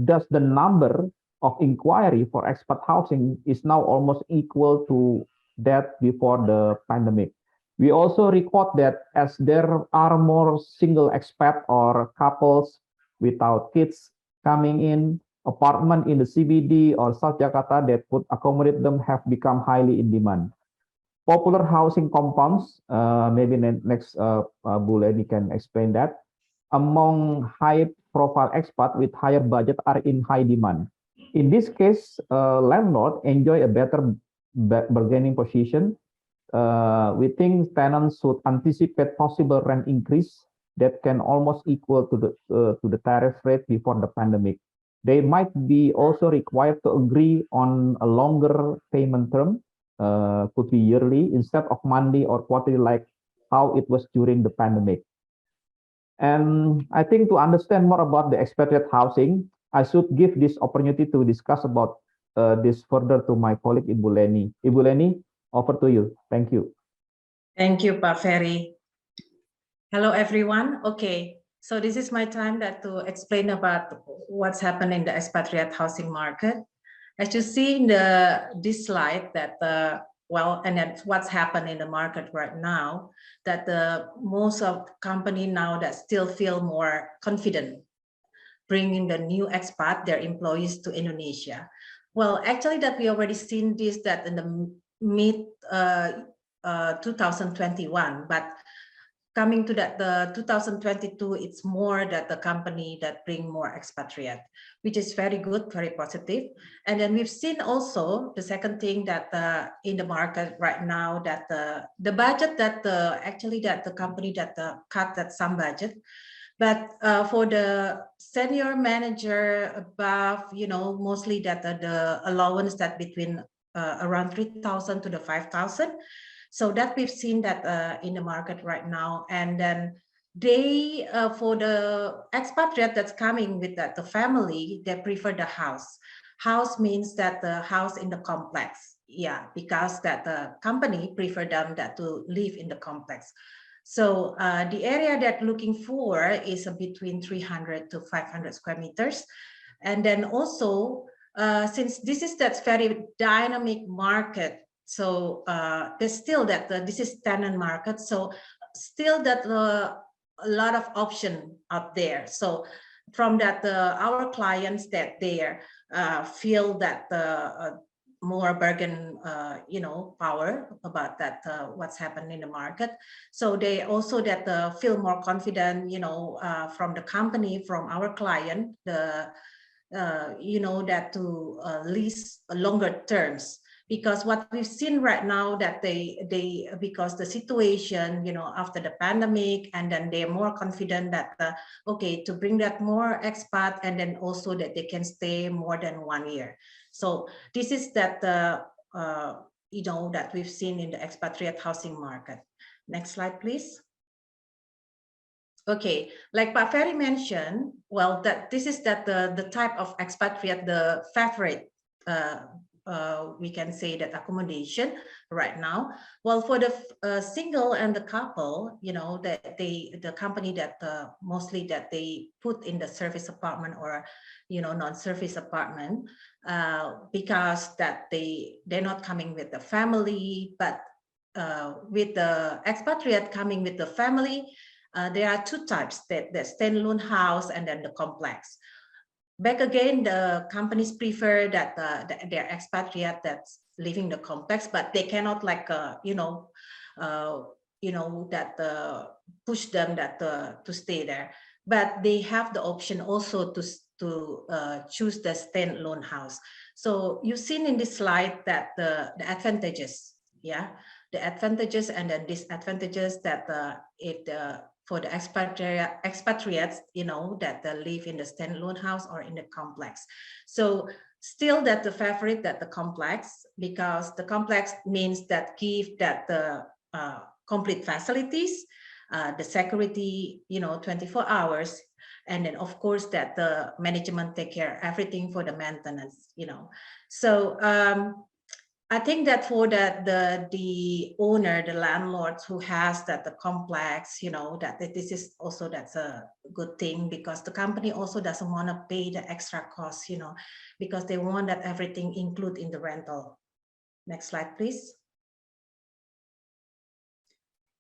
Thus the number of inquiry for expat housing is now almost equal to that before the pandemic. We also record that as there are more single expat or couples without kids coming in, apartment in the CBD or South Jakarta that would accommodate them have become highly in demand. Popular housing compounds, maybe next Bu Lenny can explain that, among high-profile expats with higher budget are in high demand. In this case, landlord enjoy a better bargaining position. We think tenants should anticipate possible rent increase that can almost equal to the tariff rate before the pandemic. They might be also required to agree on a longer payment term, could be yearly instead of monthly or quarterly like how it was during the pandemic. And I think to understand more about the expatriate housing, I should give this opportunity to discuss about this further to my colleague Ibu Lenny. Ibu Lenny, over to you. Thank you. Thank you, Pak Ferry. Hello, everyone. Okay, so this is my time to explain about what's happened in the expatriate housing market. As you see in this slide, that and that's what's happened in the market right now, that most of company now that still feel more confident bringing the new expat, their employees to Indonesia. Well, actually that we already seen this that in the mid 2021, but coming to that the 2022, it's more that the company that bring more expatriate, which is very good, very positive. And then we've seen also the second thing that in the market right now, that the budget that actually that the company that cut that some budget, but for the senior manager above, mostly that the allowance that between around 3,000 to the 5,000. So that we've seen that in the market right now. And then they, for the expatriate that's coming with the family, they prefer the house. House means that the house in the complex. Yeah, because that the company prefer them that to live in the complex. So the area that looking for is between 300 to 500 square meters. And then also, since this is that very dynamic market, so there's still that this is tenant market, so still that a lot of option out there. So from that, our clients that they feel that more bargain, power about that what's happened in the market. So they also that feel more confident, from the company, from our client, that to lease longer terms. Because what we've seen right now that they because the situation, after the pandemic, and then they're more confident that okay, to bring that more expat, and then also that they can stay more than 1 year. So this is that that we've seen in the expatriate housing market. Next slide, please. Okay, like Pak Ferry mentioned, well, that this is that the type of expatriate, the favorite. We can say that accommodation right now. Well, for the single and the couple, that the company that mostly that they put in the service apartment or non-service apartment, because that they're not coming with the family, but with the expatriate coming with the family, there are two types: that the standalone house and then the complex. Back again, the companies prefer that their expatriate that's living the complex, but they cannot like push them that to stay there. But they have the option also to choose the standalone house. So you've seen in this slide that the advantages, yeah. the advantages and the disadvantages that for the expatriates, that they live in the standalone house or in the complex. So still that the favorite that the complex, because the complex means that give that the complete facilities, the security, 24 hours, and then of course that the management take care everything for the maintenance, So I think that for the owner, the landlord who has that the complex, that this is also, that's a good thing, because the company also doesn't want to pay the extra cost, because they want that everything include in the rental. Next slide, please.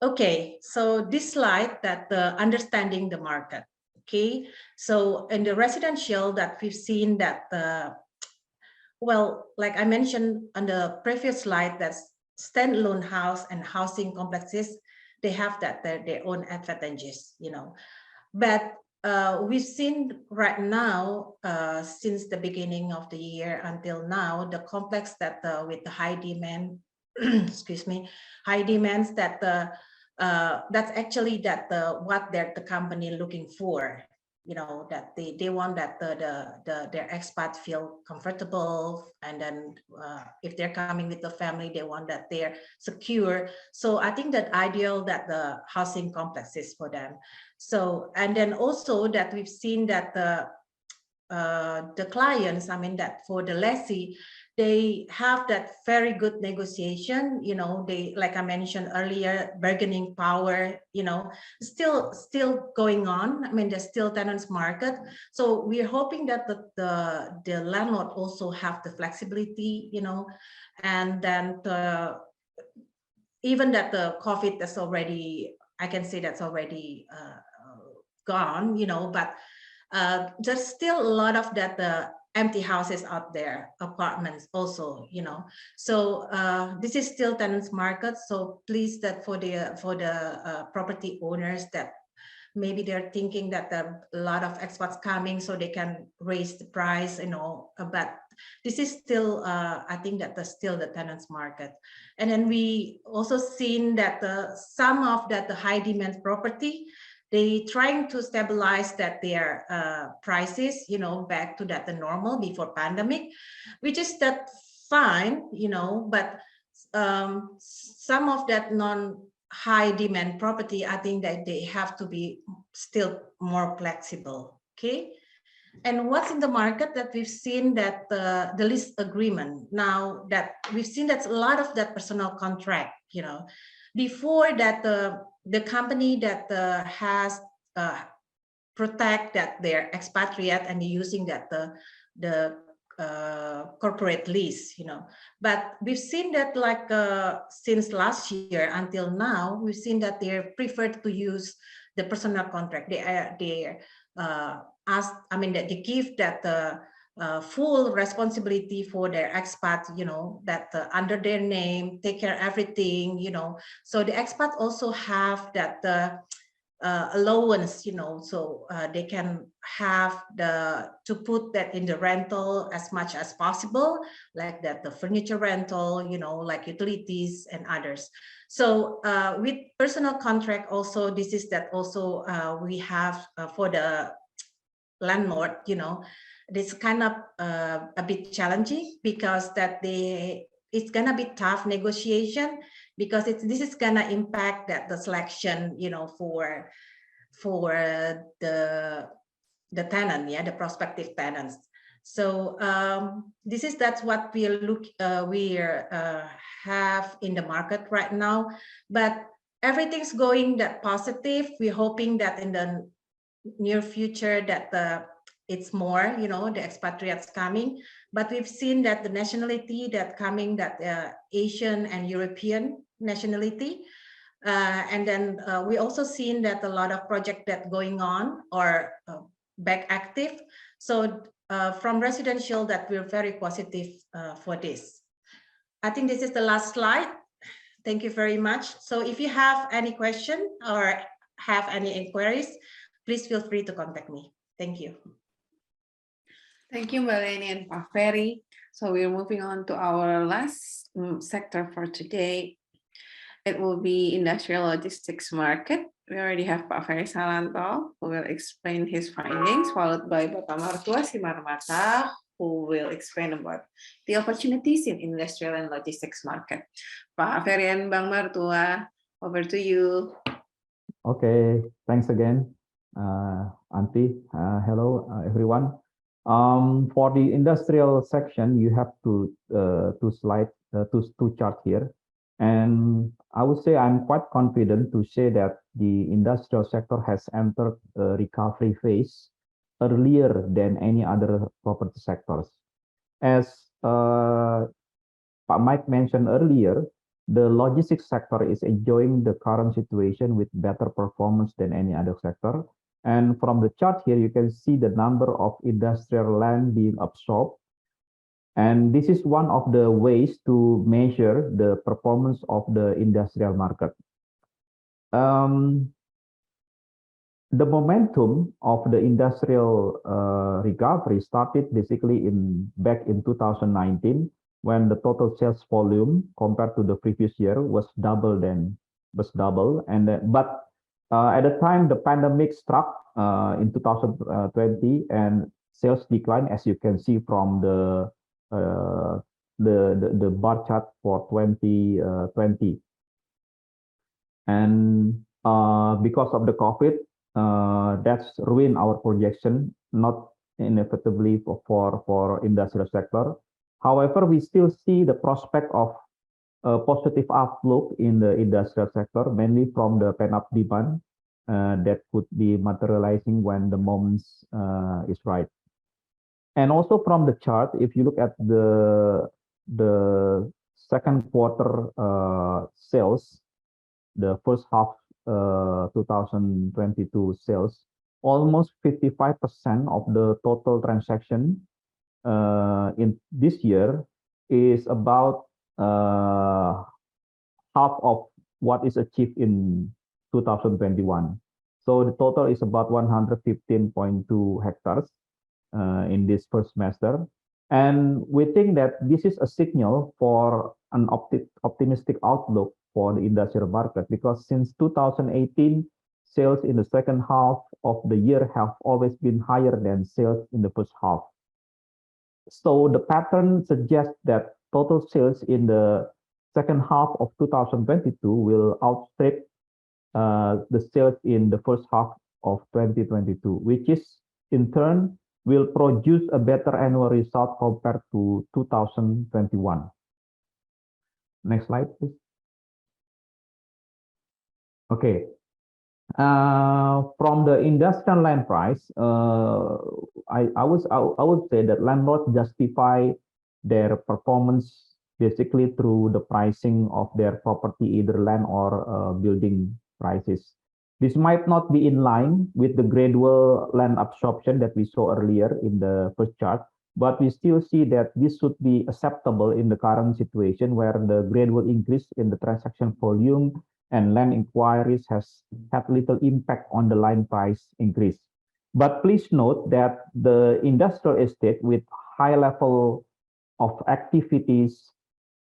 Okay, so this slide that the understanding the market. Okay, so in the residential that we've seen that well, like I mentioned on the previous slide, that standalone house and housing complexes, they have that their own advantages, But we've seen right now, since the beginning of the year until now, the complex that with the high demand, excuse me, high demands that that's actually that what the company looking for. That they want that their expat feel comfortable, and then if they're coming with the family, they want that they're secure. So I think that ideal that the housing complex is for them. So, and then also that we've seen that the clients, I mean that for the lessee, they have that very good negotiation, they, like I mentioned earlier, bargaining power, still going on. I mean, there's still tenants market. So we're hoping that the landlord also have the flexibility, and then even that the COVID that's already, I can say that's already gone, but there's still a lot of that empty houses out there, apartments also, So this is still tenants market. So please, that for the property owners, that maybe they're thinking that a lot of expats coming, so they can raise the price, But this is still, I think that there's still the tenants market. And then we also seen that some of that the high demand property, they trying to stabilize that their prices, back to that the normal before pandemic, which is that fine, but some of that non-high demand property, I think that they have to be still more flexible. Okay. And what's in the market that we've seen that the lease agreement, now that we've seen that's a lot of that personal contract, before that the company that has protect that their expatriate and using that the corporate lease, But we've seen that like since last year until now, we've seen that they preferred to use the personal contract. They ask, I mean, that they give that full responsibility for their expat, that under their name, take care everything, So the expat also have that allowance, so they can have to put that in the rental as much as possible, like that the furniture rental, like utilities and others. So with personal contract also, this is that also we have for the landlord, this kind of a bit challenging, because that it's gonna be tough negotiation, because this is gonna impact that the selection, for the tenant, the prospective tenants. So that's what we have in the market right now, but everything's going that positive. We're hoping that in the near future that it's more, the expatriates coming, but we've seen that the nationality that coming, that Asian and European nationality, and then we also seen that a lot of project that going on or back active. So from residential, that we're very positive for this. I think this is the last slide. Thank you very much. So if you have any question or have any inquiries, please feel free to contact me. Thank you. Thank you, Lenny and Pak Ferry. So we're moving on to our last sector for today. It will be industrial logistics market. We already have Pak Ferry Salanto, who will explain his findings, followed by Bapak Martua Simarmata, who will explain about the opportunities in industrial and logistics market. Pak Ferry and Bang Martua, over to you. Okay, thanks again, Auntie. Hello, everyone. For the industrial section, you have two charts here. And I would say I'm quite confident to say that the industrial sector has entered a recovery phase earlier than any other property sectors. As Pak Mike mentioned earlier, the logistics sector is enjoying the current situation with better performance than any other sector. And from the chart here, you can see the number of industrial land being absorbed. And this is one of the ways to measure the performance of the industrial market. The momentum of the industrial recovery started basically back in 2019, when the total sales volume compared to the previous year was double. But at the time the pandemic struck in 2020, and sales declined, as you can see from the bar chart for 2020. And because of the COVID, that's ruined our projection, not inevitably for industrial sector. However, we still see the prospect of a positive outlook in the industrial sector, mainly from the pent-up demand that could be materializing when the moment is right. And also from the chart, if you look at the second quarter sales, the first half 2022 sales, almost 55% of the total transaction in this year is about half of what is achieved in 2021. So the total is about 115.2 hectares in this first semester. And we think that this is a signal for an optimistic outlook for the industrial market, because since 2018, sales in the second half of the year have always been higher than sales in the first half. So the pattern suggests that total sales in the second half of 2022 will outstrip the sales in the first half of 2022, which is in turn will produce a better annual result compared to 2021. Next slide, please. Okay. From the industrial land price, I would say that landlords justify their performance basically through the pricing of their property, either land or building prices. This might not be in line with the gradual land absorption that we saw earlier in the first chart, but we still see that this should be acceptable in the current situation, where the gradual increase in the transaction volume and land inquiries has had little impact on the land price increase. But please note that the industrial estate with high level of activities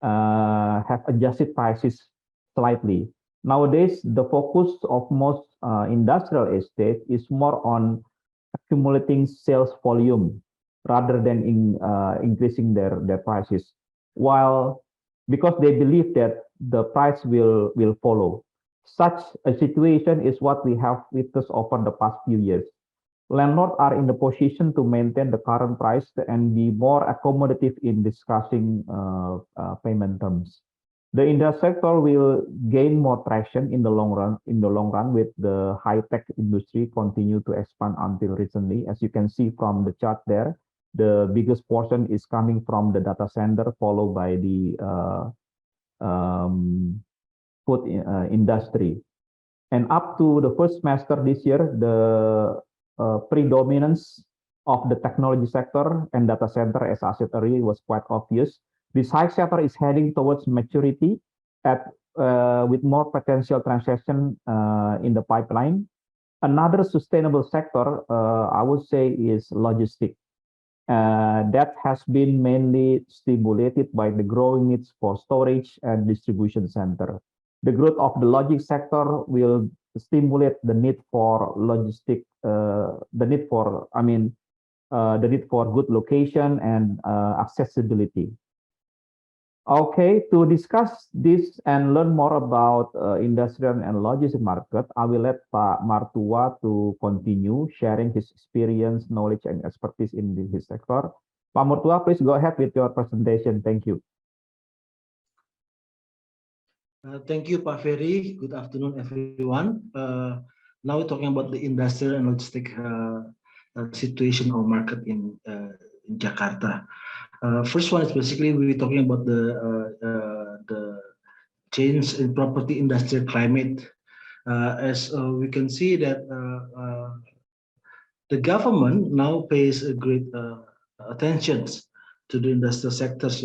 have adjusted prices slightly. Nowadays, the focus of most industrial estate is more on accumulating sales volume rather than increasing their prices, because they believe that the price will follow. Such a situation is what we have witnessed over the past few years. Landlords are in the position to maintain the current price and be more accommodative in discussing payment terms. The industrial sector will gain more traction in the long run, with the high-tech industry continue to expand until recently. As you can see from the chart there, the biggest portion is coming from the data center, followed by the food industry. And up to the first semester this year, the predominance of the technology sector and data center as asset area was quite obvious. This high sector is heading towards maturity with more potential transaction in the pipeline. Another sustainable sector, I would say, is logistic. That has been mainly stimulated by the growing needs for storage and distribution center. The growth of the logistics sector will stimulate the need for logistic, the need for, the need for good location and accessibility. Okay, to discuss this and learn more about industrial and logistics market, I will let Pak Martua to continue sharing his experience, knowledge, and expertise in this sector. Pak Martua, please go ahead with your presentation. Thank you. Thank you, Pak Ferry. Good afternoon, everyone. Now we're talking about the industrial and logistic situation or market in Jakarta. First one is basically we're talking about the change in property industrial climate. As we can see that the government now pays a great attention to the industrial sectors,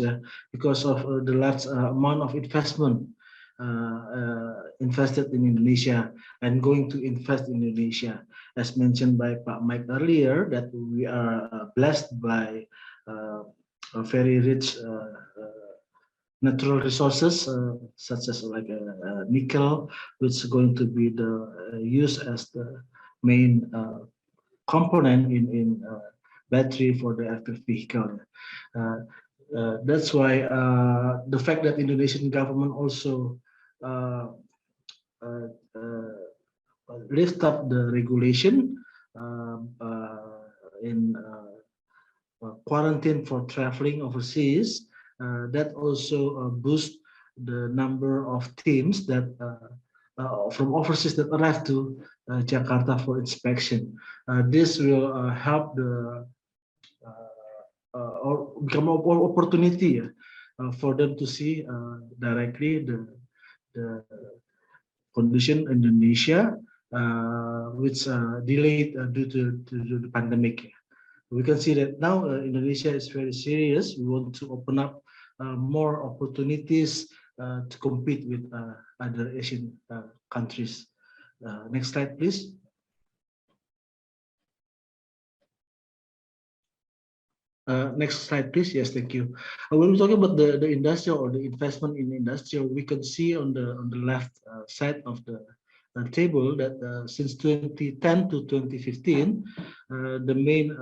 because of the large amount of investment invested in Indonesia and going to invest in Indonesia. As mentioned by Pak Mike earlier, that we are blessed by very rich natural resources, such as like nickel, which is going to be the used as the main component in battery for the electric vehicle. That's why the fact that Indonesian government also lift up the regulation in quarantine for traveling overseas, that also boost the number of teams that from overseas that arrive to Jakarta for inspection. This will help the or become an opportunity for them to see directly the condition in Indonesia, which delayed due to the pandemic. We can see that now Indonesia is very serious. We want to open up more opportunities to compete with other Asian countries. Next slide, please. Next slide, please. Yes, thank you. When we're talking about the industrial or the investment in industrial, we can see on the left side of the table that since 2010 to 2015, the main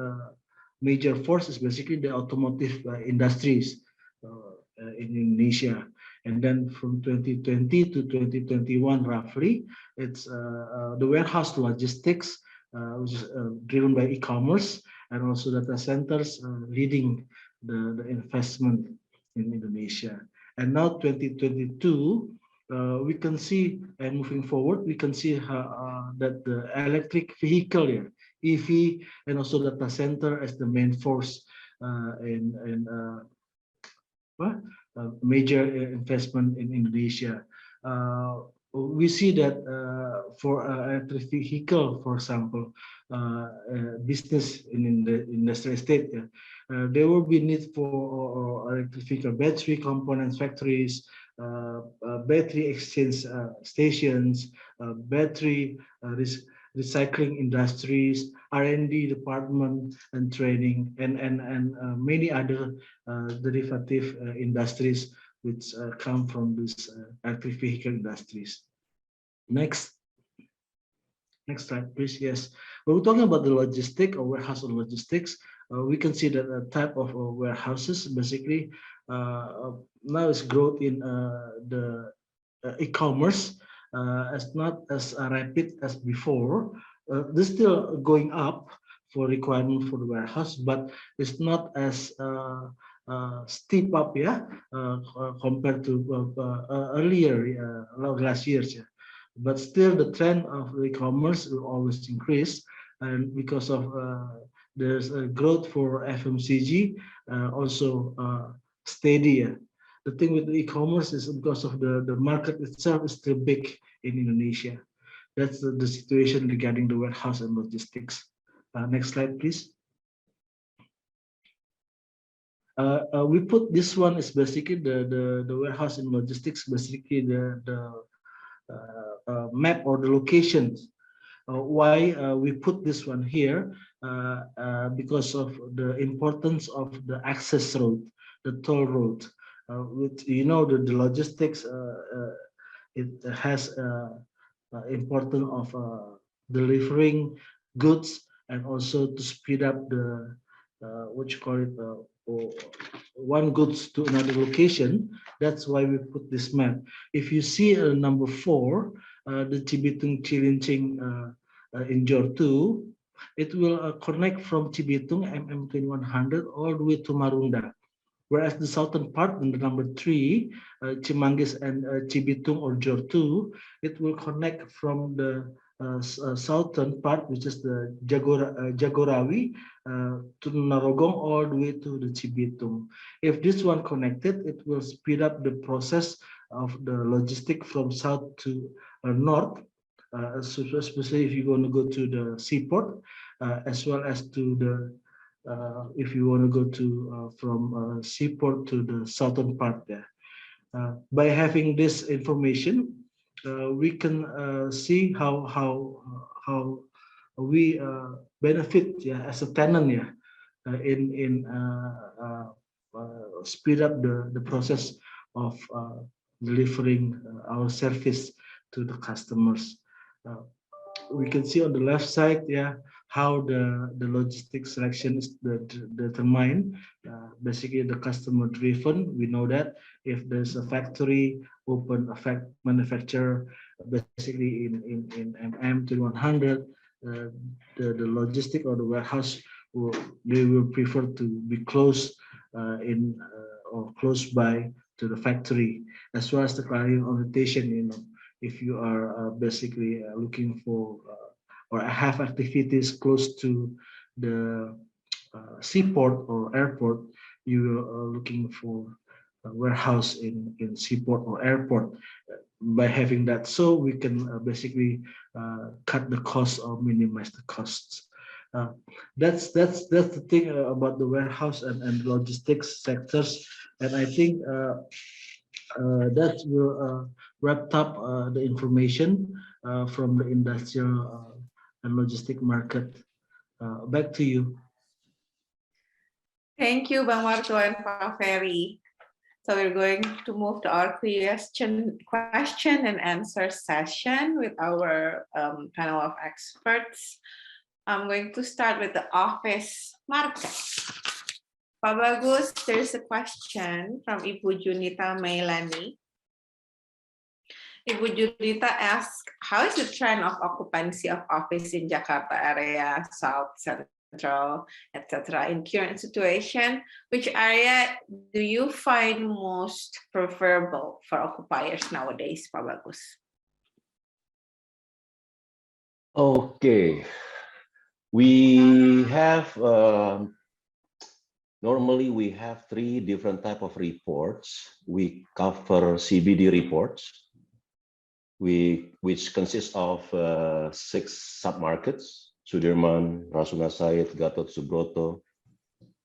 major force is basically the automotive industries in Indonesia. And then from 2020 to 2021, roughly, it's the warehouse logistics, which is driven by e-commerce, and also data centers leading the investment in Indonesia. And now 2022, we can see, and moving forward, we can see that the electric vehicle, EV, and also data center as the main force in major investment in Indonesia. We see that for electric vehicle, for example, business in the industrial estate, there will be need for electric vehicle battery components factories, battery exchange stations, battery recycling industries, R&D department and training, and many other derivative industries which come from these electric vehicle industries. Next slide, please. Yes, when we're talking about the logistic or warehouse or logistics, we can see that a type of warehouses basically now is growth in the e-commerce as not as rapid as before. This still going up for requirement for the warehouse, but it's not as steep up, compared to earlier last years. But still, the trend of e-commerce will always increase, and because of there's a growth for FMCG, also steady. The thing with the e-commerce is because of the market itself is still big in Indonesia. That's the situation regarding the warehouse and logistics. Next slide, please. We put this one is basically the warehouse and logistics, basically the map or the locations. Why we put this one here? Because of the importance of the access road, the toll road. With the logistics it has importance of delivering goods and also to speed up the what you call it one goods to another location. That's why we put this map. If you see number 4, the Cibitung Cilincing in Jor 2, it will connect from Cibitung MM2100 all the way to Marunda. Whereas the southern part, in the number 3, Cimanggis and Cibitung or Jor 2, it will connect from the southern part, which is the Jagorawi, to Narogong all the way to the Cibitung. If this one connected, it will speed up the process of the logistic from south to north, especially if you're going to go to the seaport, as well as to the if you want to go to from seaport to the southern part there. By having this information, we can see how we benefit as a tenant in speed up the process of delivering our service to the customers. We can see on the left side how the logistics selection is determined. Basically the customer driven. We know that if there's a factory open, a manufacturer, basically in MM2100, the logistic or the warehouse they will prefer to be close or close by to the factory, as well as the client orientation. If you are basically looking for or have activities close to the seaport or airport, you are looking for a warehouse in seaport or airport. By having that, so we can basically cut the cost or minimize the costs. That's the thing about the warehouse and logistics sectors, and I think that will wrap up the information from the industrial and logistic market. Back to you. Thank you, Bang Martua and Pak Ferry. So we're going to move to our question and answer session with our panel of experts. I'm going to start with the office market. Pak Bagus, there's a question from Ibu Junita Mailani. Ibu Junita asks, how is the trend of occupancy of office in Jakarta area, South, Central, etc. in current situation? Which area do you find most preferable for occupiers nowadays, Pak Bagus? Okay, we have normally we have 3 different type of reports. We cover CBD reports, which consists of 6 submarkets: Sudirman, Rasuna Said, Gatot Subroto,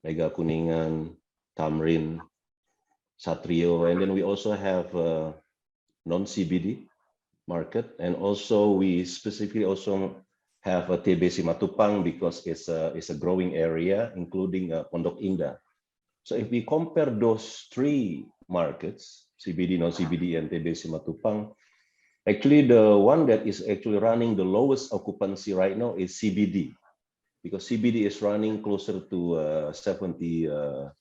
Mega Kuningan, Tamrin, Satrio, and then we also have non-CBD market, and also we specifically also have a TBC Matupang because it's a growing area, including Pondok Indah. So if we compare those 3 markets, CBD, non-CBD, and TBC Matupang, actually the one that is actually running the lowest occupancy right now is CBD, because CBD is running closer to 73%.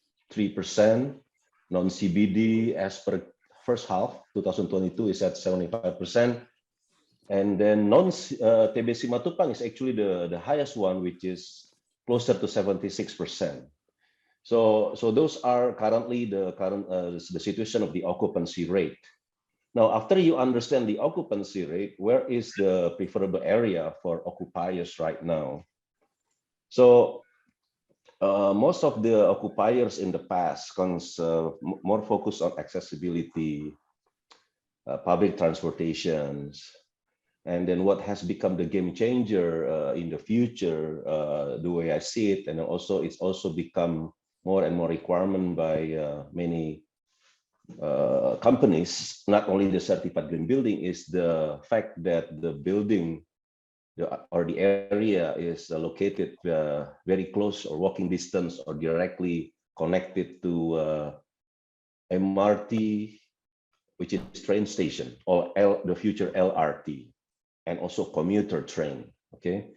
Non-CBD as per first half 2022 is at 75%. And then TBC Matupang is actually the highest one, which is closer to 76%. So those are currently the situation of the occupancy rate. Now, after you understand the occupancy rate, where is the preferable area for occupiers right now? So most of the occupiers in the past more focused on accessibility, public transportations. And then what has become the game changer in the future, the way I see it, and also it's also become more and more requirement by many companies, not only the certified green building, is the fact that the building or the area is located very close or walking distance or directly connected to MRT, which is train station, or the future LRT, and also commuter train. Okay,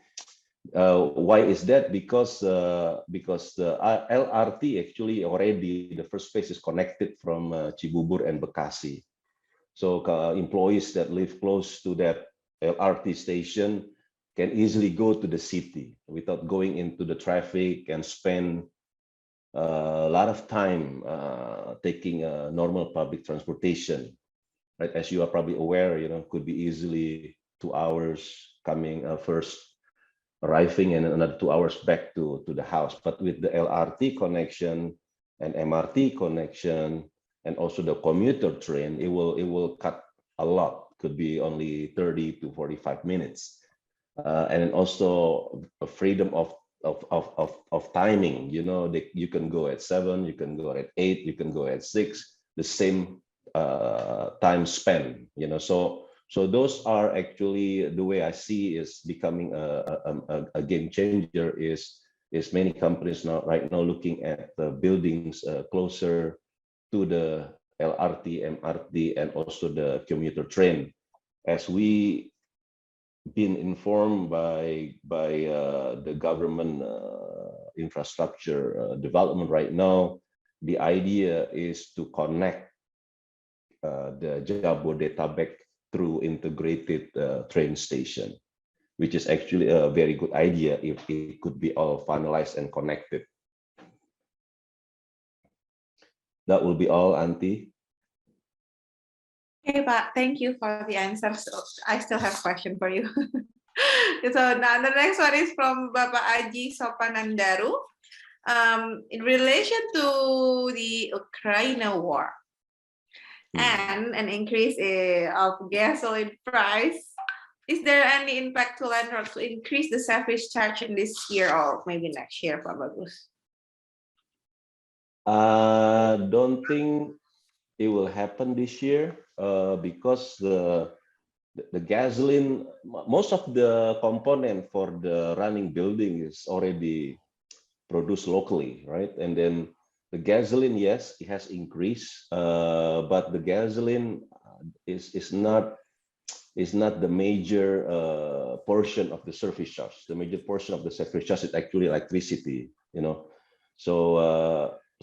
why is that? Because the LRT actually already, the first phase is connected from Cibubur and Bekasi. So employees that live close to that LRT station can easily go to the city without going into the traffic and spend a lot of time taking normal public transportation. Right, as you are probably aware, could be easily 2 hours coming first arriving and another 2 hours back to the house. But with the LRT connection and MRT connection and also the commuter train, it will cut a lot. Could be only 30 to 45 minutes, and also a freedom of timing. You can go at 7, you can go at 8, you can go at 6. The same time spent. So those are actually the way I see is becoming a game changer. Is many companies right now looking at the buildings closer to the LRT, MRT, and also the commuter train. As we been informed by the government infrastructure development right now, the idea is to connect the Jabodetabek through integrated train station, which is actually a very good idea if it could be all finalized and connected. That will be all, Auntie. Okay, Pak, thank you for the answers. I still have a question for you. So now the next one is from Bapak Aji Sopanandaru. In relation to the Ukraine war and an increase of gasoline price, is there any impact to landlords to increase the service charge in this year or maybe next year, Pak Bagus? Don't think it will happen this year because the gasoline, most of the component for the running building is already produced locally, right? And then the gasoline, yes, it has increased, but the gasoline is not the major portion of the service charge. The major portion of the service charge is actually electricity,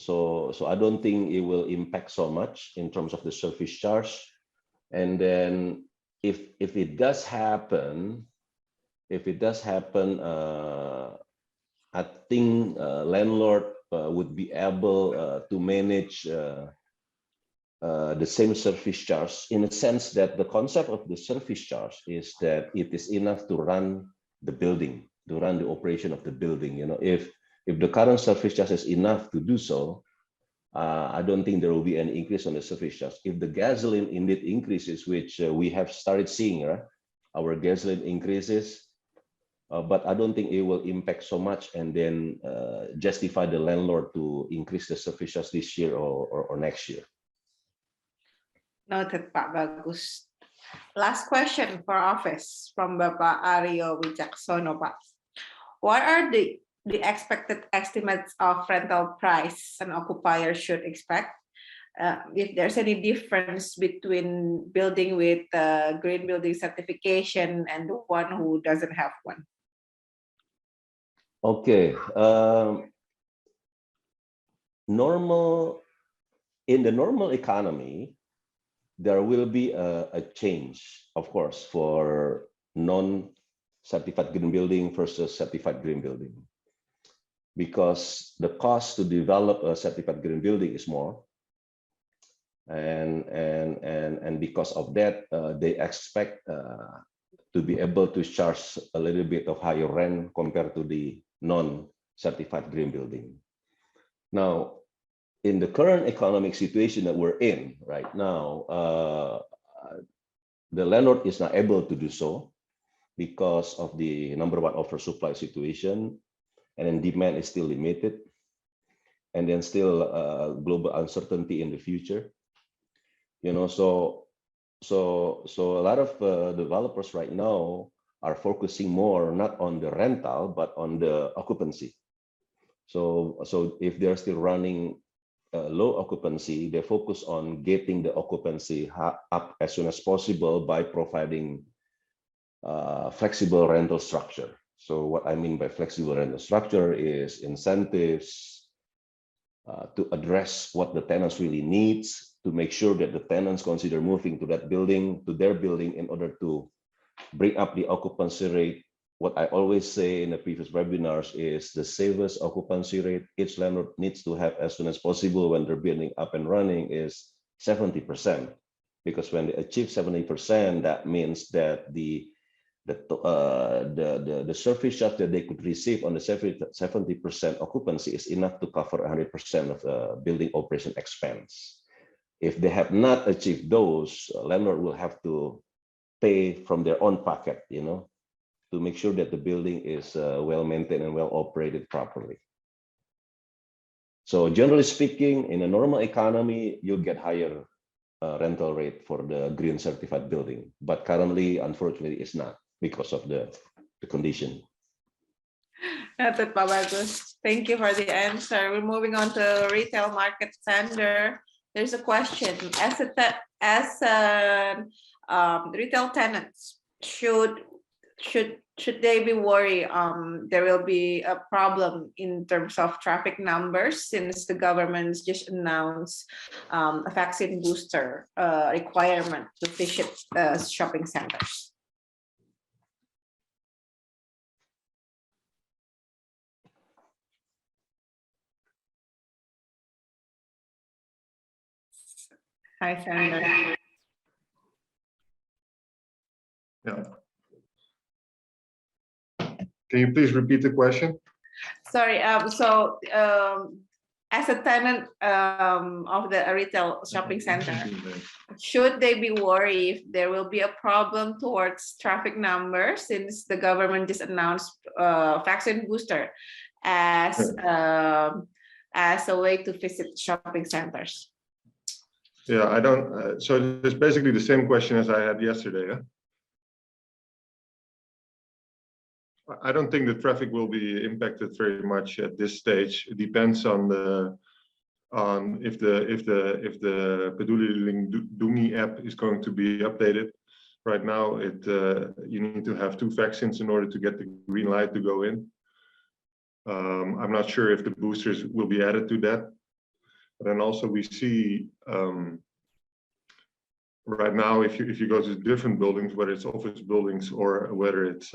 So I don't think it will impact so much in terms of the service charge. And then if it does happen, I think landlord would be able to manage the same service charge, in a sense that the concept of the service charge is that it is enough to run the building, to run the operation of the building. If the current service charge is enough to do so, I don't think there will be any increase on the service charge. If the gasoline indeed increases, which we have started seeing, right? Our gasoline increases, but I don't think it will impact so much and then justify the landlord to increase the service charge this year or next year. Noted, Pak Bagus. Last question for office from Bapak Aryo Wijaksono, Pak. What are the expected estimates of rental price an occupier should expect? If there's any difference between building with green building certification and the one who doesn't have one? Okay. In the normal economy, there will be a change, of course, for non-certified green building versus certified green building, because the cost to develop a certified green building is more, and because of that, they expect to be able to charge a little bit of higher rent compared to the non-certified green building. Now, in the current economic situation that we're in right now, the landlord is not able to do so because of the number one oversupply situation, and then demand is still limited, and then still global uncertainty in the future. So a lot of developers right now are focusing more not on the rental but on the occupancy. So if they're still running low occupancy, they focus on getting the occupancy up as soon as possible by providing flexible rental structure. So what I mean by flexible rental structure is incentives to address what the tenants really needs, to make sure that the tenants consider moving to that building, to their building, in order to bring up the occupancy rate. What I always say in the previous webinars is the safest occupancy rate each landlord needs to have as soon as possible when their building up and running is 70%. Because when they achieve 70%, that means that the service charge that they could receive on the 70% occupancy is enough to cover 100% of the building operation expense. If they have not achieved those, landlord will have to pay from their own pocket, to make sure that the building is well maintained and well operated properly. So generally speaking, in a normal economy, you'll get higher rental rate for the green certified building, but currently, unfortunately, it's not because of the condition. Noted, Pak Bagus. Thank you for the answer. We're moving on to retail market standard. There's a question: as retail tenants, should they be worried there will be a problem in terms of traffic numbers, since the government's just announced a vaccine booster requirement to visit shopping centers? Hi, Sander. Yeah. Can you please repeat the question? Sorry. As a tenant of the retail shopping center, should they be worried if there will be a problem towards traffic numbers, since the government just announced vaccine booster as a way to visit shopping centers? Yeah, I don't. So it's basically the same question as I had yesterday. Yeah? I don't think the traffic will be impacted very much at this stage. It depends on if the Peduli Lindungi app is going to be updated. Right now, you need to have 2 vaccines in order to get the green light to go in. I'm not sure if the boosters will be added to that. But then also we see right now, if you go to different buildings, whether it's office buildings or whether it's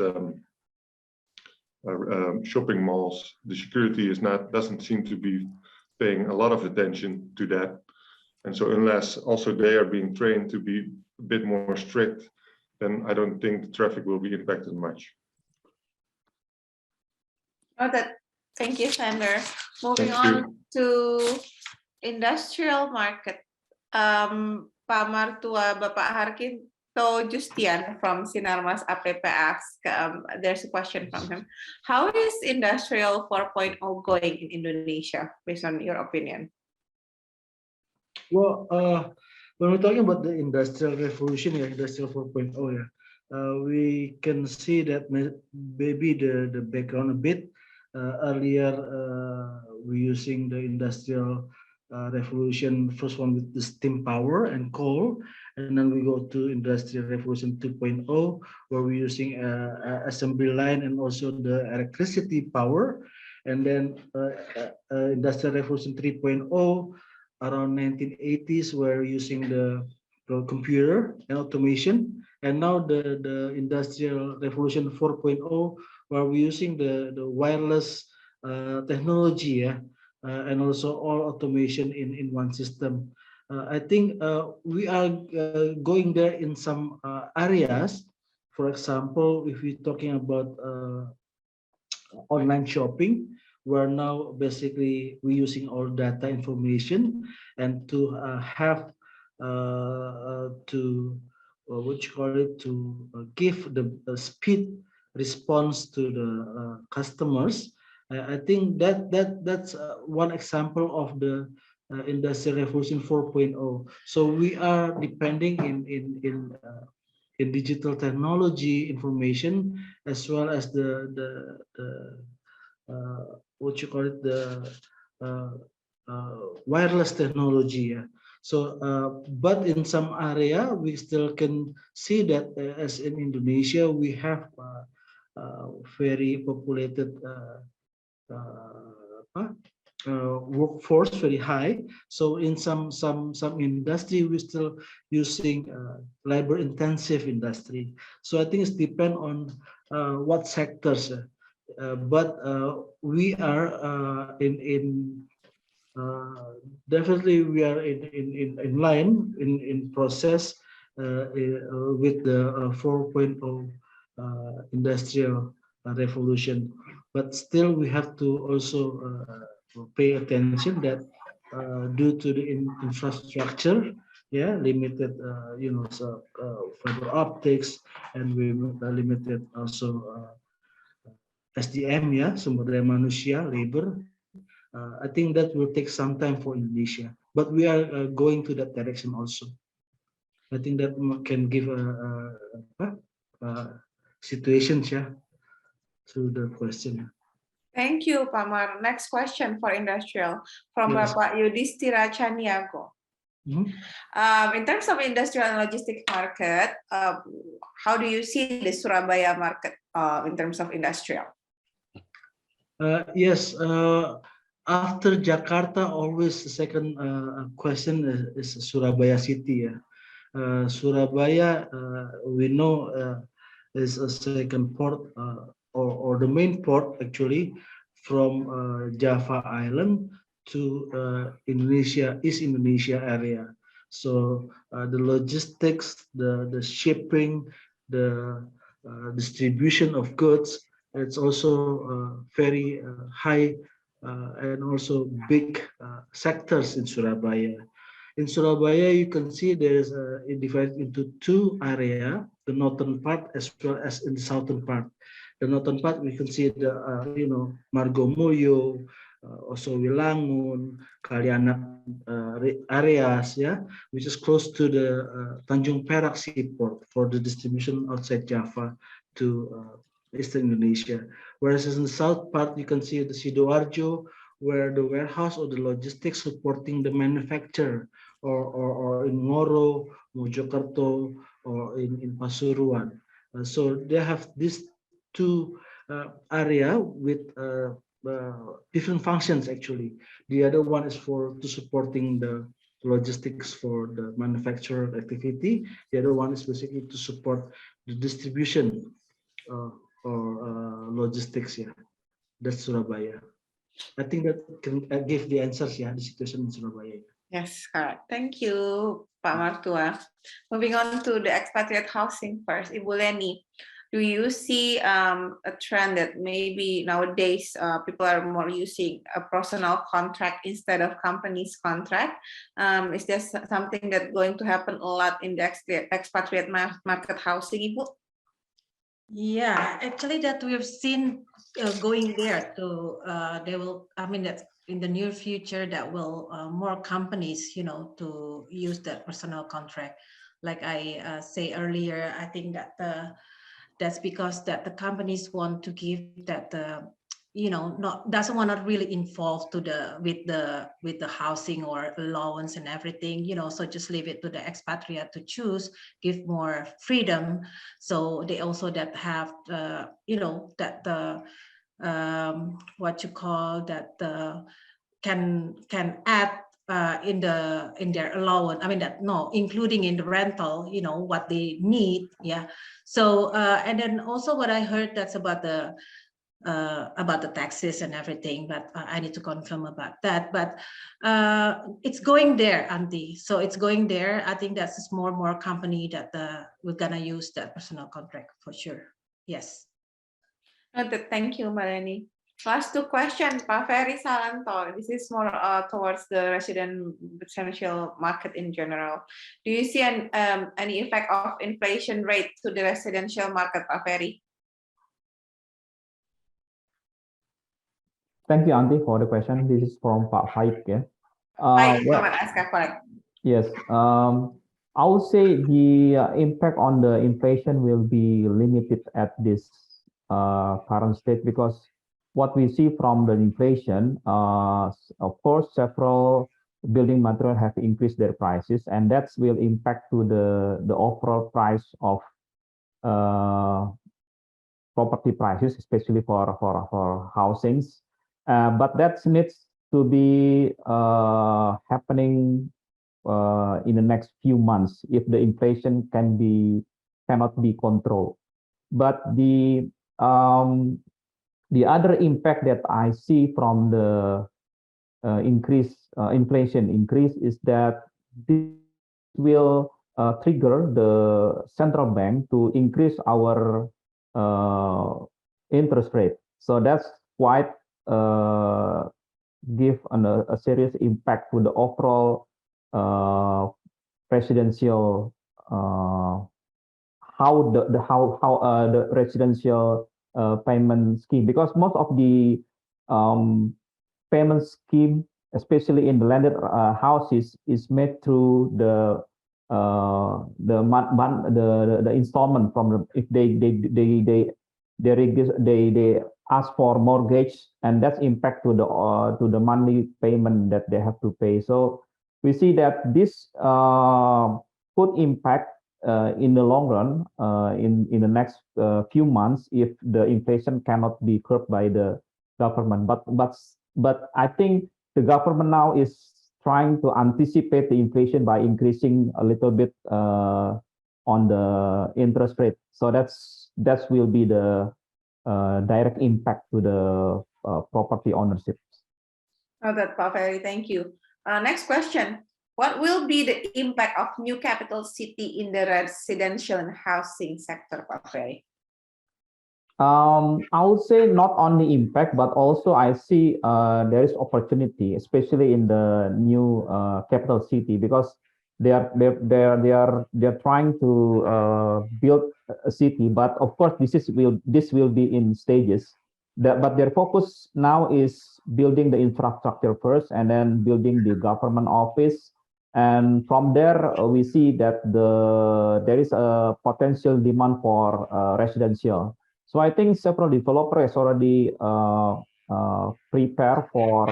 shopping malls, the security doesn't seem to be paying a lot of attention to that. And so unless also they are being trained to be a bit more strict, then I don't think the traffic will be impacted much. Thank you, Sander. Moving on to industrial market. Pak Martua, Bapak Harkinto Justian from Sinarmas APP asks, there's a question from him. How is Industrial 4.0 going in Indonesia, based on your opinion? Well, when we're talking about the industrial revolution, Industrial 4.0, we can see that maybe the background a bit. Earlier, we're using the industrial revolution, first one with the steam power and coal, and then we go to industrial revolution 2.0, where we're using assembly line and also the electricity power, and then industrial revolution 3.0 around 1980s, where we're using the computer and automation, and now the industrial revolution 4.0, where we're using the wireless technology, and also all automation in one system. I think we are going there in some areas. For example, if we're talking about online shopping, where now basically we're using all data information and to have to give the speed response to the customers. I think that's one example of the Industrial Revolution 4.0. So we are depending in digital technology information, as well as the wireless technology. Yeah. So, but in some area, we still can see that as in Indonesia, we have very populated workforce, very high. So in some industry, we still using labor intensive industry. So I think it's depend on what sectors. But we are definitely we are in line in process with the 4.0 industrial revolution, but still we have to also pay attention that due to the infrastructure, yeah, limited so fiber optics, and we limited also SDM, yeah, sumber daya manusia, labor. I think that will take some time for Indonesia, but we are going to that direction also. I think that can give situations, yeah, to the question. Thank you, Pamar. Next question for industrial from Yes. Bapak Yudhistira Chaniago. In terms of industrial and logistic market, how do you see the Surabaya market in terms of industrial? Yes, after Jakarta, always the second question is Surabaya city. Surabaya, we know is a second port or the main port actually from Java Island to Indonesia, East Indonesia area. So the logistics, the shipping, the distribution of goods, it's also very high and also big sectors in Surabaya. In Surabaya, you can see there is it divided into two areas, the northern part as well as in the southern part. The northern part, we can see the Margomulyo, also Wilangun, Kalianak areas, yeah, which is close to the Tanjung Perak seaport for the distribution outside Java to Eastern Indonesia. Whereas in the south part, you can see the Sidoarjo, where the warehouse or the logistics supporting the manufacturer, or in Ngoro, Mojokerto, or in Pasuruan. So they have these two area with different functions actually. The other one is to supporting the logistics for the manufacturer activity. The other one is basically to support the distribution or logistics. Yeah, that's Surabaya. I think that can give the answers. Yeah, the situation in Surabaya. Yes, correct. Thank you, Pak Martua. Moving on to the expatriate housing first, Ibu Lenny. Do you see a trend that maybe nowadays people are more using a personal contract instead of company's contract? Is there something that's going to happen a lot in the expatriate market housing, Ibu? Yeah, actually that we've seen going there to they will, I mean that in the near future that will more companies, to use that personal contract. Like I say earlier, I think that that's because that the companies want to give that doesn't want to really involve to with the housing or allowance and everything, so just leave it to the expatriate to choose, give more freedom. So they also that have that the what you call that can add in their allowance. I mean that including in the rental, what they need. Yeah. So and then also what I heard that's about the taxes and everything, but I need to confirm about that. But it's going there, Auntie. So it's going there. I think that's more company that we're gonna use that personal contract for sure. Yes. Thank you, Melanie. Last two questions, Pak Ferry, Salanto. This is more towards the residential market in general. Do you see any effect of inflation rate to the residential market, Pak Ferry? Thank you, Auntie, for the question. This is from Pak Faik. Yeah. Correct. Yes. I would say the impact on the inflation will be limited at this current state because what we see from the inflation, of course, several building material have increased their prices, and that will impact to the overall price of property prices, especially for housings. But that needs to be happening in the next few months if the inflation cannot be controlled. But the other impact that I see from the inflation increase is that this will trigger the central bank to increase our interest rate. So that's quite give a serious impact to the overall residential how the residential payment scheme, because most of the payment scheme, especially in the landed houses, is made through the installment from the, if they ask for mortgage, and that's impact to the monthly payment that they have to pay. So we see that this could impact in the long run in the next few months if the inflation cannot be curbed by the government. But I think the government now is trying to anticipate the inflation by increasing a little bit on the interest rate. So that will be the direct impact to the property ownership. Oh, that's Ferry. Thank you. Next question. What will be the impact of new capital city in the residential and housing sector, Ferry? I would say not only impact, but also I see there is opportunity, especially in the new capital city, because they're trying to build a city, but of course this will be in stages. But their focus now is building the infrastructure first, and then building the government office. And from there, we see that there is a potential demand for residential. So I think several developers already prepare for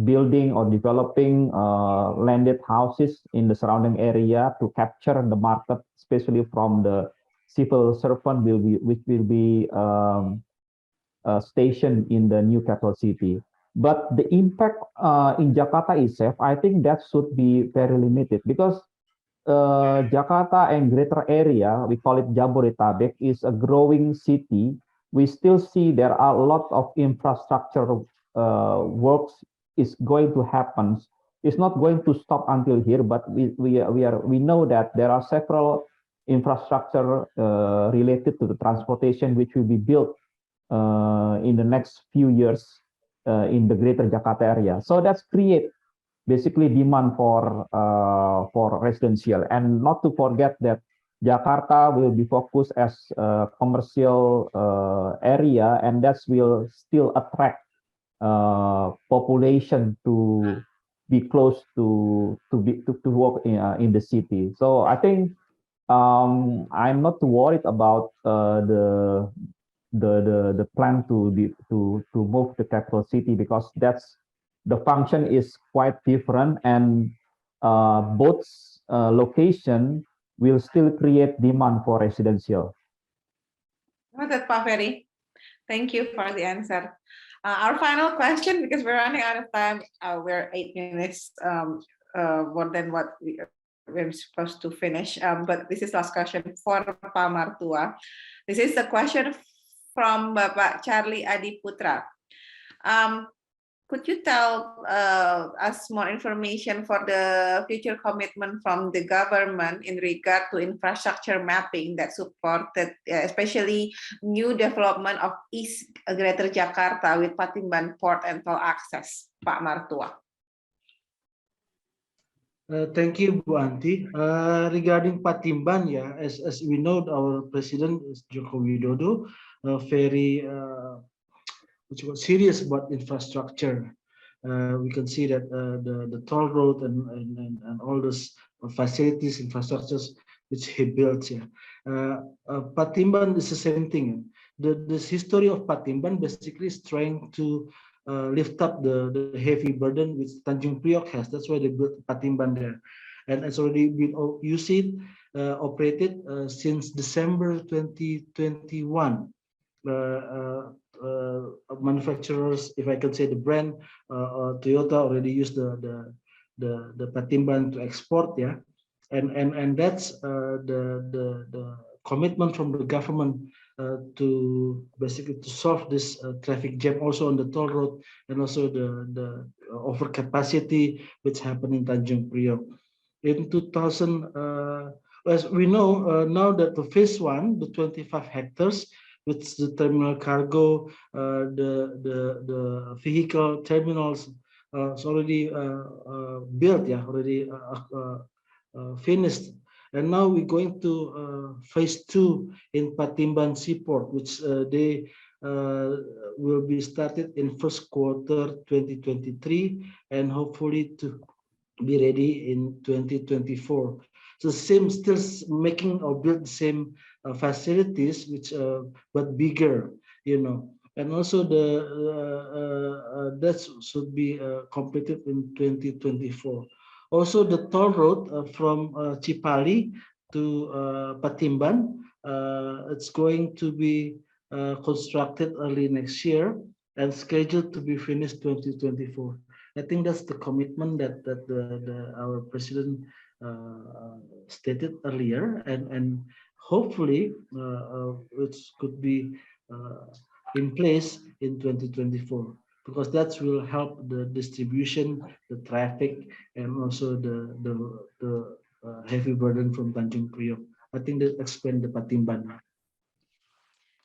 building or developing landed houses in the surrounding area to capture the market, especially from the civil servant which will be stationed in the new capital city. But the impact in Jakarta itself, I think that should be very limited, because Jakarta and greater area, we call it Jabodetabek, is a growing city. We still see there are a lot of infrastructure works is going to happen. It's not going to stop until here, but we know that there are several infrastructure related to the transportation which will be built in the next few years in the greater Jakarta area. So that's create basically demand for residential. And not to forget that Jakarta will be focused as a commercial area, and that will still attract population to be close to work in the city. So I think I'm not too worried about the plan to move the capital city, because the function is quite different, and both location will still create demand for residential. Oh, that's Ferry. Thank you for the answer. Our final question, because we're running out of time, we're 8 minutes more than what we're supposed to finish. But this is last question for Pak Martua. This is the question from Bapak Charlie Adiputra. Could you tell us more information for the future commitment from the government in regard to infrastructure mapping that supported, especially new development of East Greater Jakarta with Patimban Port and toll access, Pak Martua? Thank you, Bu Anti. Regarding Patimban, yeah, as we know, our president is Joko Widodo, very which was serious about infrastructure. We can see that the toll road and all those facilities, infrastructures which he built here. Patimban is the same thing. this history of Patimban basically is trying to lift up the heavy burden which Tanjung Priok has. That's why they built Patimban there, and it's already been used, operated since December 2021. Manufacturers, if I can say the brand, Toyota already used the Patimban to export, yeah, and that's the commitment from the government to basically to solve this traffic jam also on the toll road, and also the overcapacity which happened in Tanjung Priok. In 2000, as we know now that the phase one, the 25 hectares, with the terminal cargo, the vehicle terminals, is already built, yeah, already finished. And now we're going to phase two in Patimban Seaport, which they will be started in first quarter 2023, and hopefully to be ready in 2024. So same, still making or build the same facilities, which but bigger, you know. And also that should be completed in 2024. Also, the toll road from Cipali to Patimban, it's going to be constructed early next year and scheduled to be finished 2024. I think that's the commitment that our president stated earlier, and hopefully it could be in place in 2024, because that will help the distribution, the traffic, and also the heavy burden from Tanjung Priok. I think that explains the Patimban.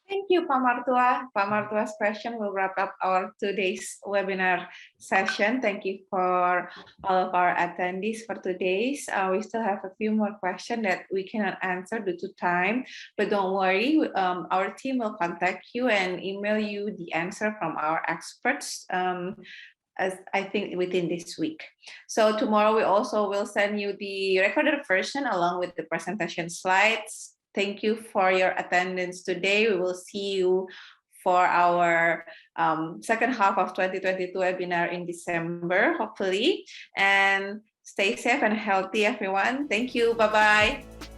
Thank you, Pak Martua. Pak Martua's question will wrap up our today's webinar session. Thank you for all of our attendees for today's. We still have a few more questions that we cannot answer due to time, but don't worry, our team will contact you and email you the answer from our experts. As I think within this week. So tomorrow we also will send you the recorded version along with the presentation slides. Thank you for your attendance today. We will see you for our second half of 2022 webinar in December, hopefully. And stay safe and healthy, everyone. Thank you. Bye-bye.